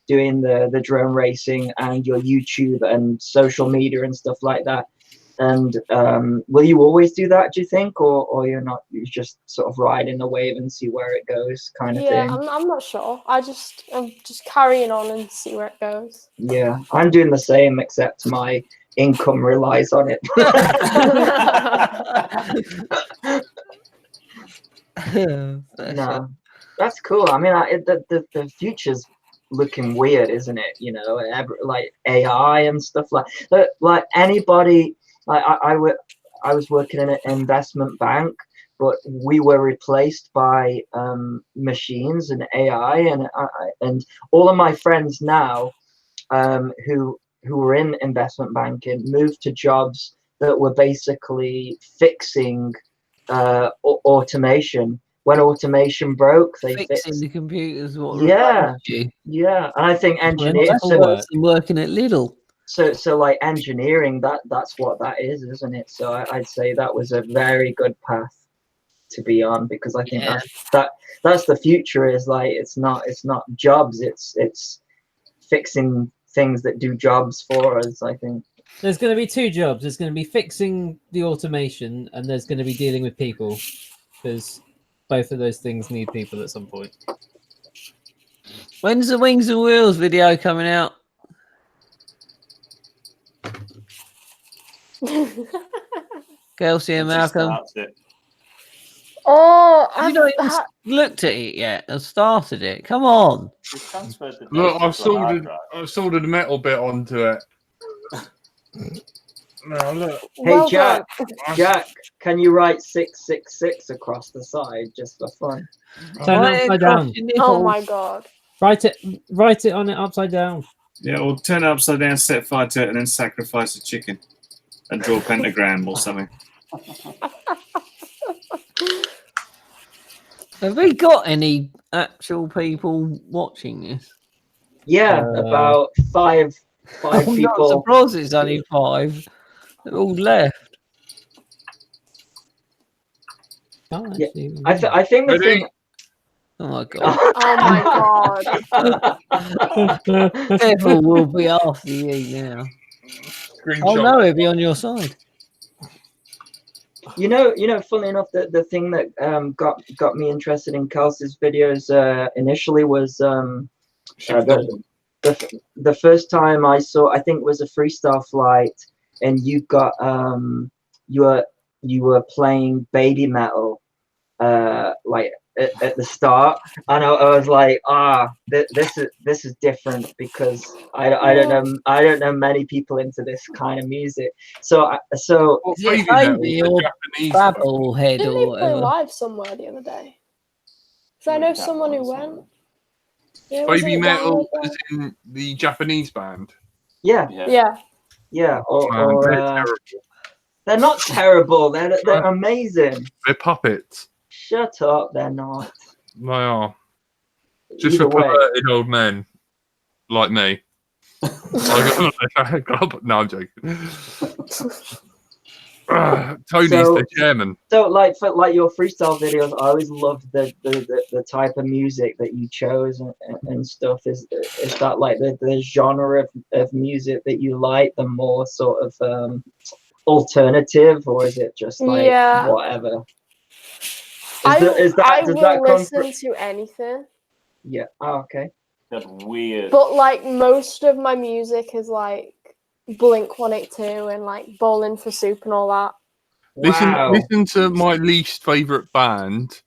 Speaker 1: doing the drone racing and your YouTube and social media and stuff like that. And will you always do that, do you think, or you're not? You just sort of ride in the wave and see where it goes, kind of thing.
Speaker 8: Yeah, I'm not sure. I'm just carrying on and see where it goes.
Speaker 1: Yeah, I'm doing the same, except my income relies on it. No, that's cool. I mean, the future's looking weird, isn't it? Like AI and stuff like anybody. I was working in an investment bank, but we were replaced by machines and AI, and all of my friends now who were in investment banking moved to jobs that were basically fixing automation. When automation broke, they
Speaker 5: fixing the computers.
Speaker 1: Yeah. And I think engineers
Speaker 5: working at Lidl.
Speaker 1: So like engineering, that's what that is, isn't it? So I'd say that was a very good path to be on, because I think that's the future. Is like it's not jobs, it's fixing things that do jobs for us. I think
Speaker 7: there's going to be two jobs. There's going to be fixing the automation, and there's going to be dealing with people, because both of those things need people at some point.
Speaker 5: When's the Wings and Wheels video coming out? Kelsey and Malcolm.
Speaker 8: Oh,
Speaker 5: I've not even looked at it yet. I've started it. Come on.
Speaker 2: Look, I've soldered the metal bit onto it. No, look.
Speaker 1: Hey, Jack, can you write 666 across the side just for fun?
Speaker 7: Turn upside down.
Speaker 8: Oh my god.
Speaker 7: Write it on it upside down.
Speaker 3: Yeah, or turn it upside down, set fire to it, and then sacrifice a chicken and draw a pentagram or something.
Speaker 5: Have we got any actual people watching this?
Speaker 1: Yeah, about five
Speaker 5: I'm
Speaker 1: people.
Speaker 5: not surprised it's only 5. They're all left. Oh,
Speaker 1: Yeah.
Speaker 5: actually,
Speaker 1: I think the thing.
Speaker 5: Oh my god.
Speaker 8: Oh my god.
Speaker 5: Devil will be after you now. Oh no, he'll be on your side.
Speaker 1: You know, funny enough, the thing that got me interested in Kelsey's videos initially was the first time I saw, I think it was a freestyle flight, and you got you were playing baby metal like at the start, and I was like, this is different, because I don't know many people into this kind of music. So
Speaker 5: Baby or Babble Head
Speaker 8: Didn't
Speaker 5: or
Speaker 8: they play
Speaker 5: whatever.
Speaker 8: live somewhere the other day? Because I know someone who went. Yeah,
Speaker 2: Baby Metal is in the Japanese band.
Speaker 1: Yeah.
Speaker 2: They're terrible.
Speaker 1: They're not terrible. They're amazing.
Speaker 2: They're puppets.
Speaker 1: Shut up. They're not.
Speaker 2: They are. Just
Speaker 1: Either
Speaker 2: for
Speaker 1: way.
Speaker 2: perverted old men like me. No, I'm joking. Tony's the chairman.
Speaker 1: So, like, for like your freestyle videos, I always loved the type of music that you chose and stuff. Is that like the genre of music that you like, the more sort of alternative, or is it just like whatever?
Speaker 8: I will listen to anything.
Speaker 1: Yeah. Oh, okay.
Speaker 9: That's weird.
Speaker 8: But like most of my music is like Blink 182 and like Bowling for Soup and all that.
Speaker 2: Listen to my least favourite band.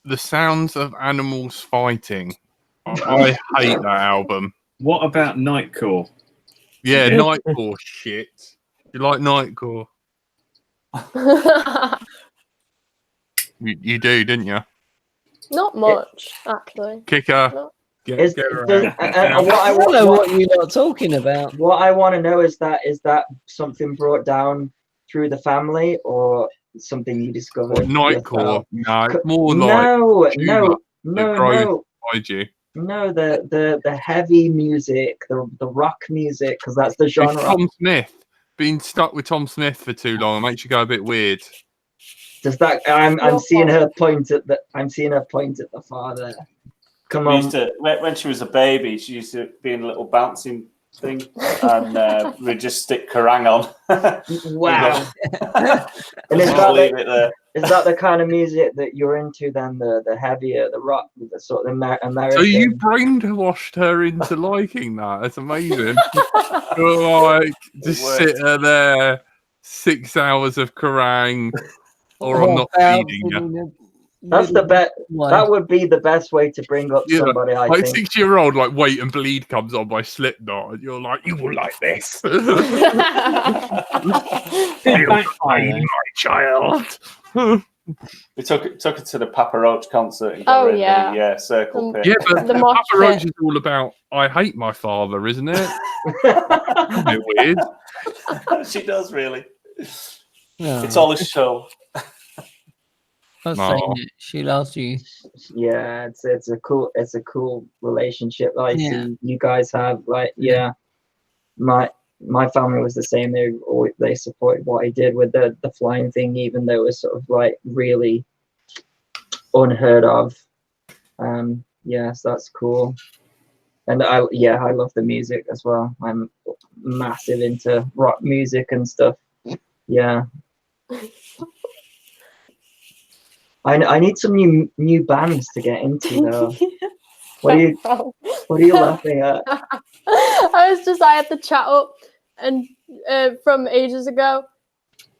Speaker 2: The Sounds of Animals Fighting. I hate that album.
Speaker 3: What about Nightcore?
Speaker 2: Yeah, Nightcore shit. You like Nightcore? You do, didn't you?
Speaker 8: Not much, actually.
Speaker 2: Kicker. Get around.
Speaker 5: I don't know what you're talking about.
Speaker 1: What I want to know is that something brought down through the family, or something you discovered?
Speaker 2: Nightcore. No, more like
Speaker 1: no.
Speaker 2: Behind you.
Speaker 1: No, the heavy music, the rock music, because that's the genre.
Speaker 2: It's Tom Smith. Being stuck with Tom Smith for too long makes you go a bit weird.
Speaker 1: Does that? I'm seeing her point at the father. Come on.
Speaker 9: When she was a baby, she used to be in a little bouncing thing, and we'd just stick Kerrang on.
Speaker 1: Wow. And is that the kind of music that you're into then? The heavier, the rock, the sort of American.
Speaker 2: So you brainwashed her into liking that? That's amazing. Like, just sit her there, 6 hours of Kerrang, or I'm not feeding you.
Speaker 1: That's the best. That would be the best way to bring up somebody. I
Speaker 2: like
Speaker 1: think.
Speaker 2: 6-year-old, like Wait and Bleed comes on by Slipknot, and you're like, you will like this. You'll find my child.
Speaker 9: We took her to the Papa Roach concert.
Speaker 8: Yeah,
Speaker 9: Circle Pit.
Speaker 2: Yeah, but Papa Roach is all about I hate my father, isn't it? A bit weird.
Speaker 9: She does really.
Speaker 5: No.
Speaker 9: It's all a show.
Speaker 5: She loves you.
Speaker 1: Yeah, it's a cool relationship. Like you guys have, like, my family was the same. They supported what I did with the flying thing, even though it was sort of like really unheard of. Yes, that's cool. And I love the music as well. I'm massive into rock music and stuff. Yeah. I need some new bands to get into though. What are you laughing at?
Speaker 8: I had the chat up and from ages ago.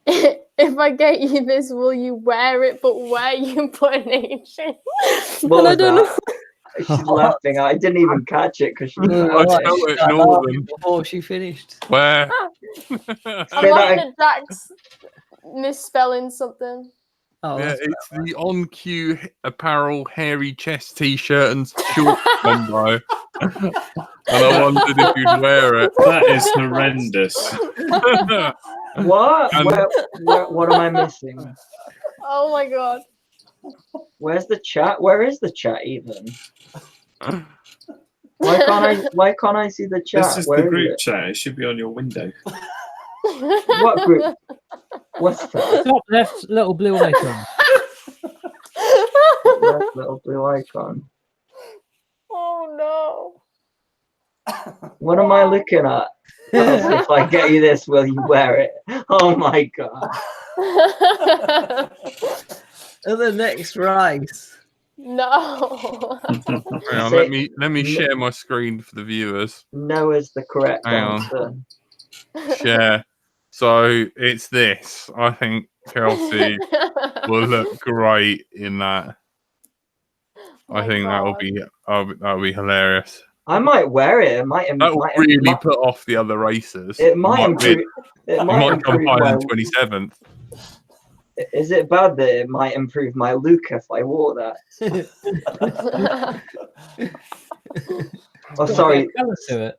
Speaker 8: If I get you this, will you wear it? But where you put an H in?
Speaker 1: Well, I don't know. She's laughing. I didn't even catch it because she
Speaker 5: before she finished.
Speaker 2: Where?
Speaker 8: I'm laughing at Dax misspelling something.
Speaker 5: Oh,
Speaker 2: yeah, it's the on cue apparel, hairy chest T-shirt and short combo. And I wondered if you'd wear it.
Speaker 3: That is horrendous.
Speaker 1: What? What am I missing?
Speaker 8: Oh my god.
Speaker 1: Where's the chat? Where is the chat even? Why can't I see the chat?
Speaker 3: This is
Speaker 1: Where
Speaker 3: the
Speaker 1: is
Speaker 3: group
Speaker 1: it?
Speaker 3: chat. It should be on your window.
Speaker 1: What group? What's that?
Speaker 7: Top left little blue icon.
Speaker 1: That little blue icon.
Speaker 8: Oh no.
Speaker 1: What am I looking at? If I get you this, will you wear it? Oh my god.
Speaker 5: At the next race.
Speaker 8: No.
Speaker 2: Hang on, let me share my screen for the viewers.
Speaker 1: No is the correct
Speaker 2: Hang on.
Speaker 1: answer.
Speaker 2: Share. So it's this. I think Kelsey will look great in that. I think that'll be hilarious.
Speaker 1: I might wear it.
Speaker 2: That'll really put off the other racers.
Speaker 1: It might improve. It
Speaker 2: might come
Speaker 1: improve
Speaker 2: higher
Speaker 1: my,
Speaker 2: than 27th.
Speaker 1: Is it bad that it might improve my look if I wore that? Oh, sorry.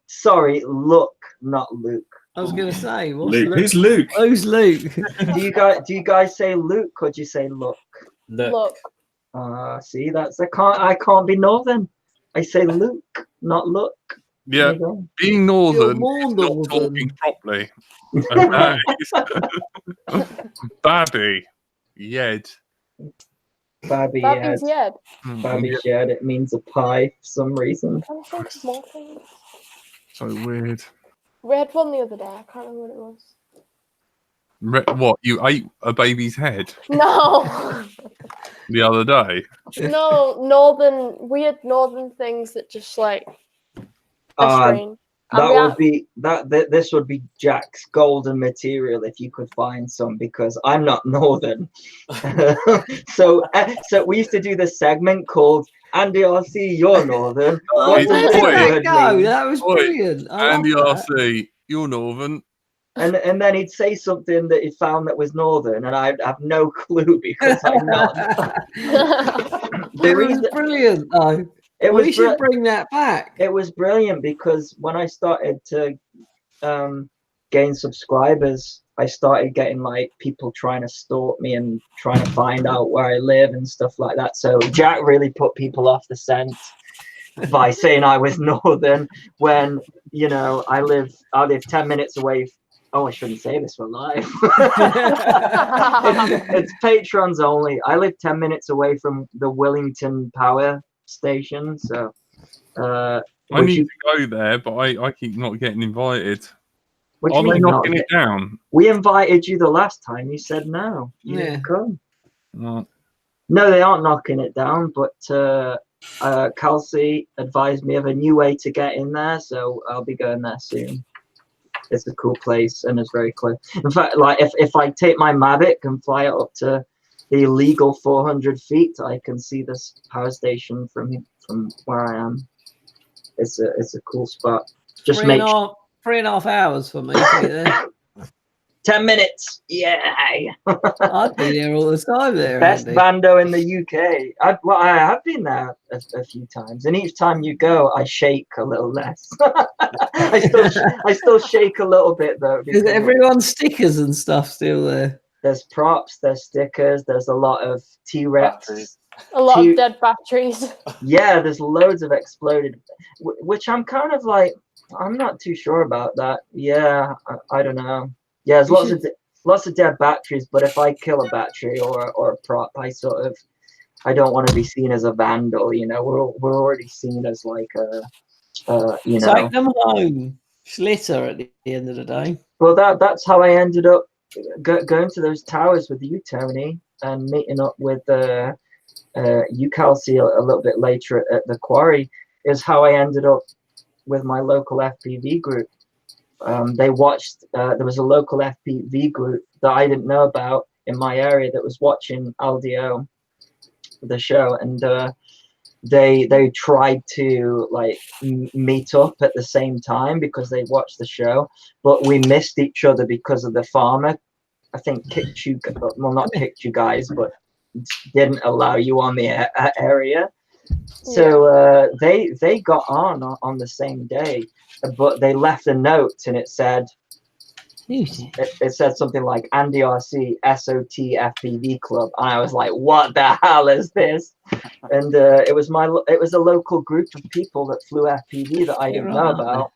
Speaker 1: Sorry, look, not Luke.
Speaker 5: I was gonna say, what's
Speaker 3: Luke. Who's Luke?
Speaker 5: Who's Luke?
Speaker 1: Do you guys say Luke or do you say look?
Speaker 8: Look.
Speaker 1: See, I can't be northern. I say Luke, not look.
Speaker 2: Yeah, being northern,
Speaker 5: more
Speaker 2: is not
Speaker 5: northern.
Speaker 2: talking properly. And that is Babby Yed.
Speaker 1: Babby
Speaker 8: Babby's Yed.
Speaker 1: Babby's Yed. It means a pie for some reason.
Speaker 8: I'm trying to think small things.
Speaker 2: So weird.
Speaker 8: We had one the other day. I can't remember what it was.
Speaker 2: What, you ate a baby's head
Speaker 8: No.
Speaker 2: the other day?
Speaker 8: No, weird northern things that just like are strange.
Speaker 1: This would be Jack's golden material if you could find some, because I'm not northern. so we used to do this segment called Andy RC, you're northern.
Speaker 5: That was brilliant.
Speaker 2: Andy RC, you're northern.
Speaker 1: And then he'd say something that he found that was northern, and I'd have no clue because I'm not.
Speaker 5: It was brilliant, though. We should bring that back.
Speaker 1: It was brilliant because when I started to gain subscribers, I started getting like people trying to stalk me and trying to find out where I live and stuff like that. So Jack really put people off the scent by saying I was northern when, you know, I live 10 minutes away. Oh, I shouldn't say this, we're live. It's patrons only. I live 10 minutes away from the Willington Power Station, so
Speaker 2: I need to go there, but I keep not getting invited.
Speaker 1: What do
Speaker 2: Are
Speaker 1: you
Speaker 2: they
Speaker 1: mean
Speaker 2: knocking it down?
Speaker 1: We invited you the last time. You said no. You didn't come.
Speaker 2: No,
Speaker 1: they aren't knocking it down, but Kelsey advised me of a new way to get in there, so I'll be going there soon. It's a cool place and it's very close. In fact, like if I take my Mavic and fly it up to the illegal 400 feet, I can see this power station from where I am. It's a cool spot. Just
Speaker 5: 3.5 hours for me to get there.
Speaker 1: 10 minutes. Yay!
Speaker 5: I'd be there all the time there.
Speaker 1: Best bando in the UK. I have been there a few times, and each time you go, I shake a little less. I still shake a little bit though.
Speaker 5: Is everyone's stickers and stuff still there?
Speaker 1: There's props, there's stickers, there's a lot of T-Rex.
Speaker 8: A lot of dead batteries.
Speaker 1: Yeah, there's loads of exploded, which I'm kind of like, I'm not too sure about that. Yeah, I don't know. Yeah, there's lots of dead batteries, but if I kill a battery or a prop, I don't want to be seen as a vandal. You know, we're already seen as like you know.
Speaker 5: Take them home, Schlitter at the end of the day.
Speaker 1: Well, that's how I ended up going to those towers with you, Tony, and meeting up with you, Kelsey, a little bit later at the quarry. Is how I ended up with my local FPV group. They watched, there was a local FPV group that I didn't know about in my area that was watching LDO, the show, and they tried to like meet up at the same time because they watched the show, but we missed each other because of the farmer. I think kicked you, well, not kicked you guys, but didn't allow you on the area. So they got on the same day, but they left a note and it said it said something like Andy RC SOT FPV Club, and I was like, what the hell is this? And it was a local group of people that flew FPV that I didn't know about.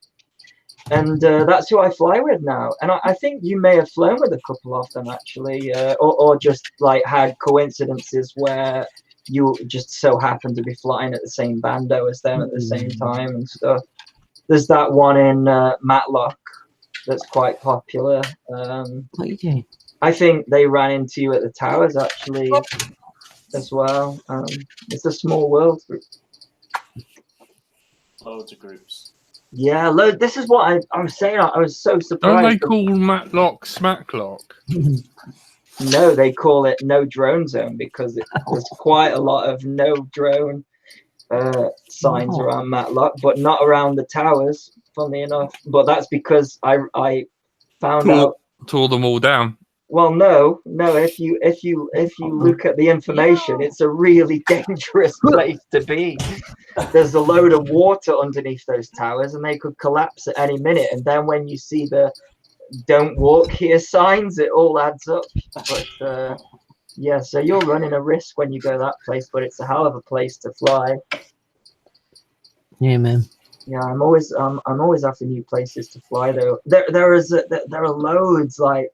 Speaker 1: And that's who I fly with now. And I think you may have flown with a couple of them, actually, or just like had coincidences where you just so happen to be flying at the same bando as them at the same time and stuff. There's that one in Matlock that's quite popular. I think they ran into you at the towers, actually, as well. It's a small world.
Speaker 9: Loads of groups.
Speaker 1: Yeah, this is what I was saying. I was so surprised.
Speaker 2: Don't they call Matlock Smacklock?
Speaker 1: No, they call it no drone zone because there's quite a lot of no drone signs around Matlock, but not around the towers, funnily enough. But that's because I found out.
Speaker 2: Tore them all down.
Speaker 1: Well, no. If you look at the information, it's a really dangerous place to be. There's a load of water underneath those towers, and they could collapse at any minute. And then when you see the "Don't walk here" signs, it all adds up. But yeah, so you're running a risk when you go that place, but it's a hell of a place to fly.
Speaker 5: Yeah, man.
Speaker 1: Yeah, I'm always after new places to fly though. There are loads like.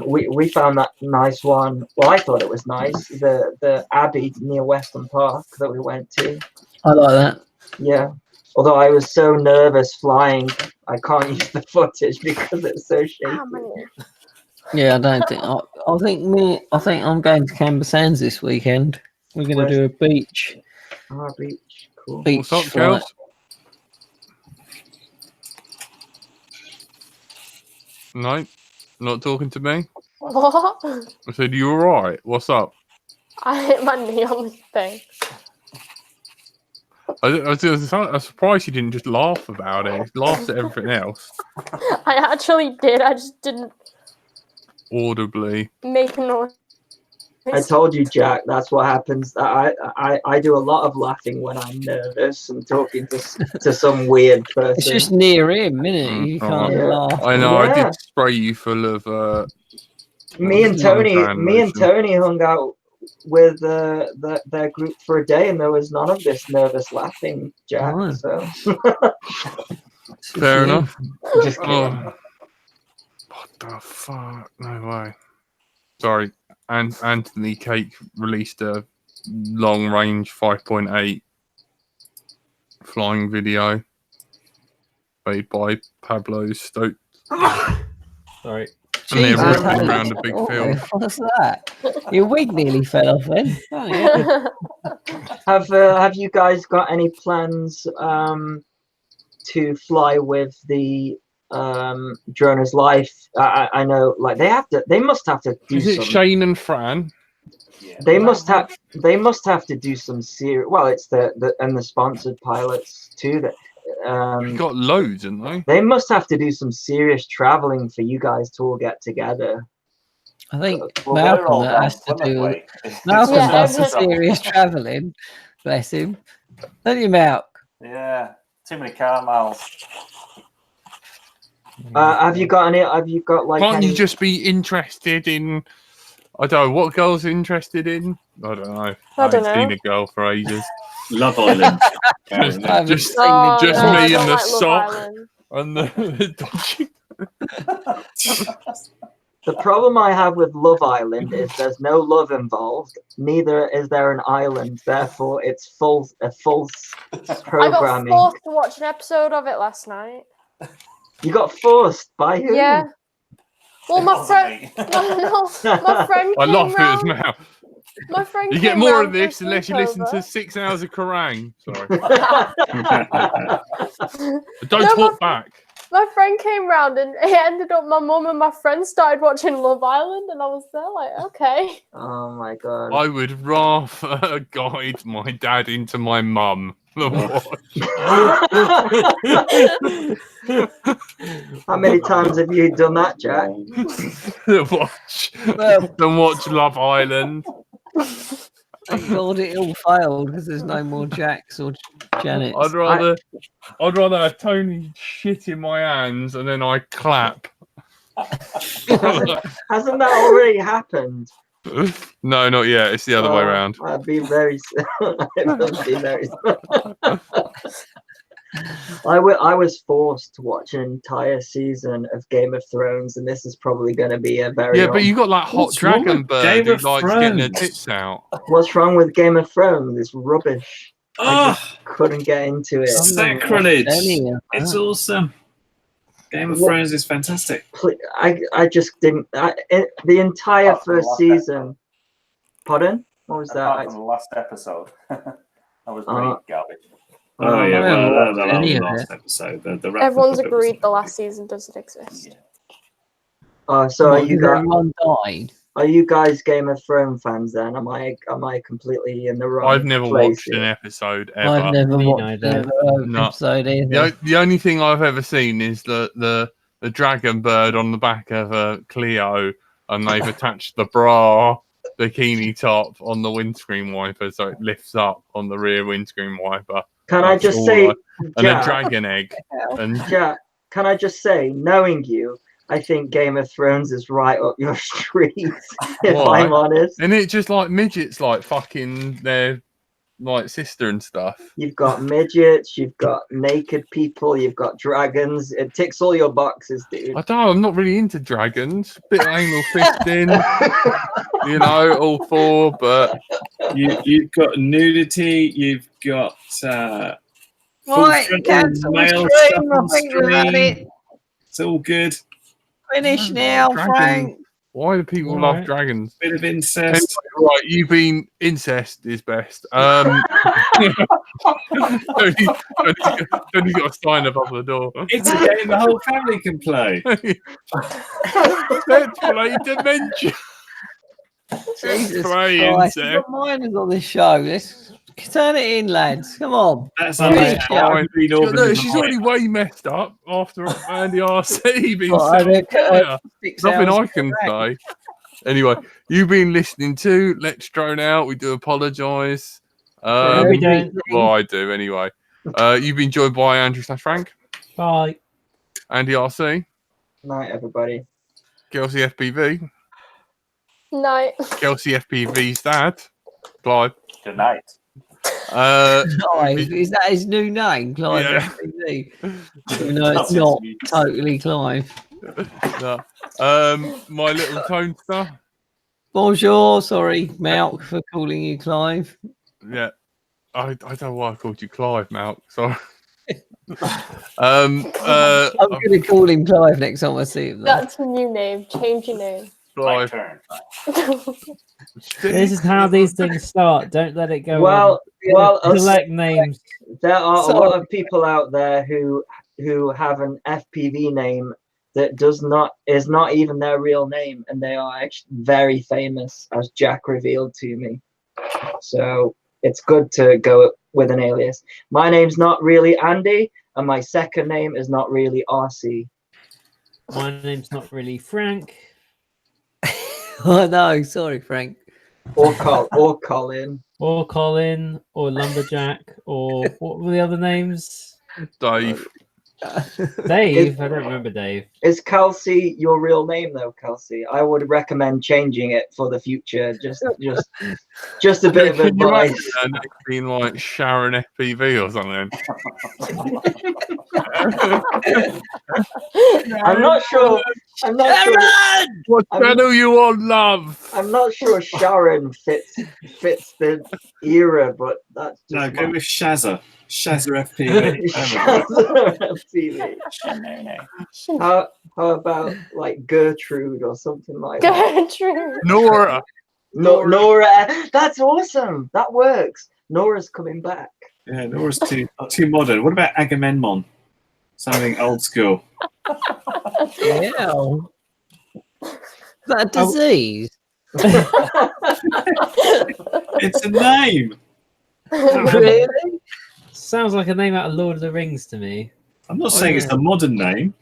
Speaker 1: We found that nice one. Well, I thought it was nice. The Abbey near Weston Park that we went to.
Speaker 5: I like that.
Speaker 1: Yeah. Although I was so nervous flying, I can't use the footage because it's so shaky.
Speaker 5: Yeah, I don't think. I think I'm going to Camber Sands this weekend. We're going to do a beach.
Speaker 1: Oh, beach. Cool.
Speaker 5: Beach.
Speaker 2: What's up, girls? No. Not talking to me?
Speaker 8: What?
Speaker 2: I said, you alright? What's up?
Speaker 8: I hit my knee on the thing.
Speaker 2: I was surprised you didn't just laugh about it. You laughed at everything else.
Speaker 8: I actually did. I just didn't
Speaker 2: audibly
Speaker 8: make a noise.
Speaker 1: I told you, Jack, that's what happens. I do a lot of laughing when I'm nervous and talking to some weird person.
Speaker 5: It's just near him, isn't it? You can't laugh.
Speaker 2: I know. Yeah. I did spray you full of.
Speaker 1: Me and Tony hung out with their group for a day, and there was none of this nervous laughing, Jack. Oh. So
Speaker 2: fair enough.
Speaker 1: Just kidding.
Speaker 2: What the fuck? No way. Sorry. And Anthony Cake released a long-range 5.8 flying video made by Pablo Stote.
Speaker 7: Sorry.
Speaker 2: And they're ripping around a big field.
Speaker 5: What's that? Your wig nearly fell off then.
Speaker 1: Have you guys got any plans to fly with the Droner's Life? I know, like they must have to do.
Speaker 2: Is it Shane and Fran?
Speaker 1: Yeah. They must have to do some serious. Well, it's the sponsored pilots too. That
Speaker 2: you got loads, haven't they?
Speaker 1: They must have to do some serious traveling for you guys to all get together.
Speaker 5: I think Malcolm has to do. Malcolm does some serious traveling. Bless him. Don't you, Malc?
Speaker 9: Yeah, too many car miles.
Speaker 1: Have you got like?
Speaker 2: Can't you just be interested in? I don't know what girls are interested in. I don't know. I haven't seen a girl for ages.
Speaker 3: Love Island.
Speaker 2: just me and the sock and the.
Speaker 1: The problem I have with Love Island is there's no love involved. Neither is there an island. Therefore, it's false programming.
Speaker 8: I got forced to watch an episode of it last night.
Speaker 1: You got forced by who?
Speaker 8: Yeah. Well, my friend. My friend.
Speaker 2: I laugh at his mouth.
Speaker 8: My friend.
Speaker 2: You get more of this unless you listen to 6 hours of Kerrang. Sorry. Don't talk back.
Speaker 8: My friend came round and it ended up my mum and my friend started watching Love Island and I was there like, okay.
Speaker 1: Oh my god.
Speaker 2: I would rather guide my dad into my mum than watch.
Speaker 1: How many times have you done that, Jack?
Speaker 2: than watch Love Island.
Speaker 5: Thank God it all failed because there's no more Jacks or Janets.
Speaker 2: I'd rather have Tony shit in my hands and then I clap.
Speaker 1: Hasn't that already happened?
Speaker 2: No, not yet. It's the other way around.
Speaker 1: I'd be very. I was forced to watch an entire season of Game of Thrones, and this is probably going to be a very.
Speaker 2: But you got like hot dragon bird who likes getting their tits out.
Speaker 1: What's wrong with Game of Thrones? It's rubbish. I just couldn't get into it.
Speaker 3: Sacrilege! It's awesome. Game of Thrones is fantastic.
Speaker 1: I just didn't. The entire first season. Pardon? What was that?
Speaker 9: Apart from the last episode. That was pretty garbage.
Speaker 3: Oh yeah, well, the last episode.
Speaker 8: Everyone's agreed the last season doesn't exist.
Speaker 1: So
Speaker 5: everyone died.
Speaker 1: Are you guys Game of Thrones fans then? Am I completely in the wrong?
Speaker 2: I've never watched an episode ever.
Speaker 5: I've never watched an episode either.
Speaker 2: The only thing I've ever seen is the dragon bird on the back of a Clio, and they've attached the bra bikini top on the windscreen wiper, so it lifts up on the rear windscreen wiper.
Speaker 1: Can I just say,
Speaker 2: and a dragon egg? And
Speaker 1: Jack, can I just say, knowing you, I think Game of Thrones is right up your street, if I'm honest.
Speaker 2: And it just like midgets like fucking their like sister and stuff.
Speaker 1: You've got midgets, you've got naked people, you've got dragons. It ticks all your boxes, dude.
Speaker 2: I don't know, I'm not really into dragons. Bit of anal fisting, all four, but
Speaker 3: you've got nudity, you've got
Speaker 5: right, cancel the stream. I think we've had it.
Speaker 3: It's all good.
Speaker 5: Finish now, Frank.
Speaker 2: Why do people love dragons?
Speaker 3: Bit of incest.
Speaker 2: Anyway, right, you've been incest is best. Only got a sign above the door.
Speaker 3: It's a game the whole family can play.
Speaker 2: Let's play Dementia.
Speaker 5: Jesus Christ, you've got minors on this show. Let's turn it in, lads. Come on.
Speaker 3: That's
Speaker 2: she's already way messed up after Andy RC being nothing I can say. Anyway, you've been listening to Let's Drone Out. We do apologise.
Speaker 7: We don't.
Speaker 2: Well, I do anyway. You've been joined by Andrew / Frank.
Speaker 7: Bye.
Speaker 2: Andy RC.
Speaker 1: Night, everybody.
Speaker 2: Kelsey FPV.
Speaker 8: Night.
Speaker 2: Kelsey FPV's dad. Clive.
Speaker 9: Good night.
Speaker 5: Clive, is that his new name, Clive FPV? No, it's not totally Clive.
Speaker 2: No. My little toaster.
Speaker 5: Bonjour, sorry, Malk, for calling you Clive.
Speaker 2: Yeah, I don't know why I called you Clive, Malk. Sorry. I'm
Speaker 5: going to call him Clive next time I see him. Though.
Speaker 8: That's a new name. Change your name.
Speaker 2: Clive.
Speaker 7: This is how these things start. Don't let it go.
Speaker 1: Well,
Speaker 7: select names.
Speaker 1: There are a lot of people out there who have an FPV name that is not even their real name, and they are actually very famous, as Jack revealed to me. So it's good to go with an alias. My name's not really Andy, and my second name is not really RC.
Speaker 7: My name's not really Frank.
Speaker 5: Oh no, sorry, Frank.
Speaker 1: Or Colin.
Speaker 7: Or Colin, or Lumberjack, or what were the other names?
Speaker 2: Dave.
Speaker 7: Dave? I don't remember Dave.
Speaker 1: Is Kelsey your real name though, Kelsey? I would recommend changing it for the future. Just a bit of advice.
Speaker 2: And being like Sharon FPV or something.
Speaker 1: I'm not sure.
Speaker 2: What channel you on, love?
Speaker 1: I'm not sure Sharon fits the era, but that's just
Speaker 3: go with Shazza. Shazza FPV.
Speaker 1: Shazza FPV. How about like Gertrude or something like that?
Speaker 8: Gertrude.
Speaker 2: Nora.
Speaker 1: Nora. That's awesome. That works. Nora's coming back.
Speaker 3: Yeah, Nora's too modern. What about Agamemnon? Something old school.
Speaker 5: Yeah. Is that a disease?
Speaker 3: It's a name.
Speaker 5: Really?
Speaker 7: Sounds like a name out of Lord of the Rings to me.
Speaker 3: I'm not saying it's a modern name.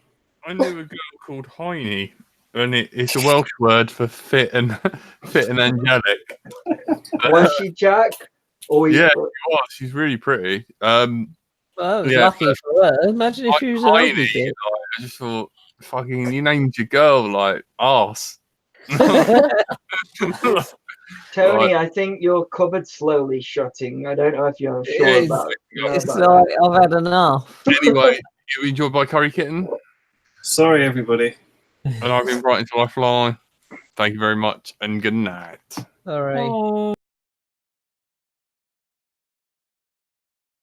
Speaker 2: I knew a girl called Heine. and it's a Welsh word for fit and angelic.
Speaker 1: Was she, Jack? Or
Speaker 2: yeah, she was. She's really pretty.
Speaker 5: Well, lucky for her. Imagine if she was an ugly bitch.
Speaker 2: Like, I just thought, fucking, you named your girl like arse.
Speaker 1: Tony, I think your cupboard's slowly shutting. I don't know if you're sure about it.
Speaker 5: It's like I've had enough.
Speaker 2: Anyway, you enjoyed my curry kitten?
Speaker 3: Sorry, everybody.
Speaker 2: And I've been bright until I fly. Thank you very much, and good night.
Speaker 5: All right.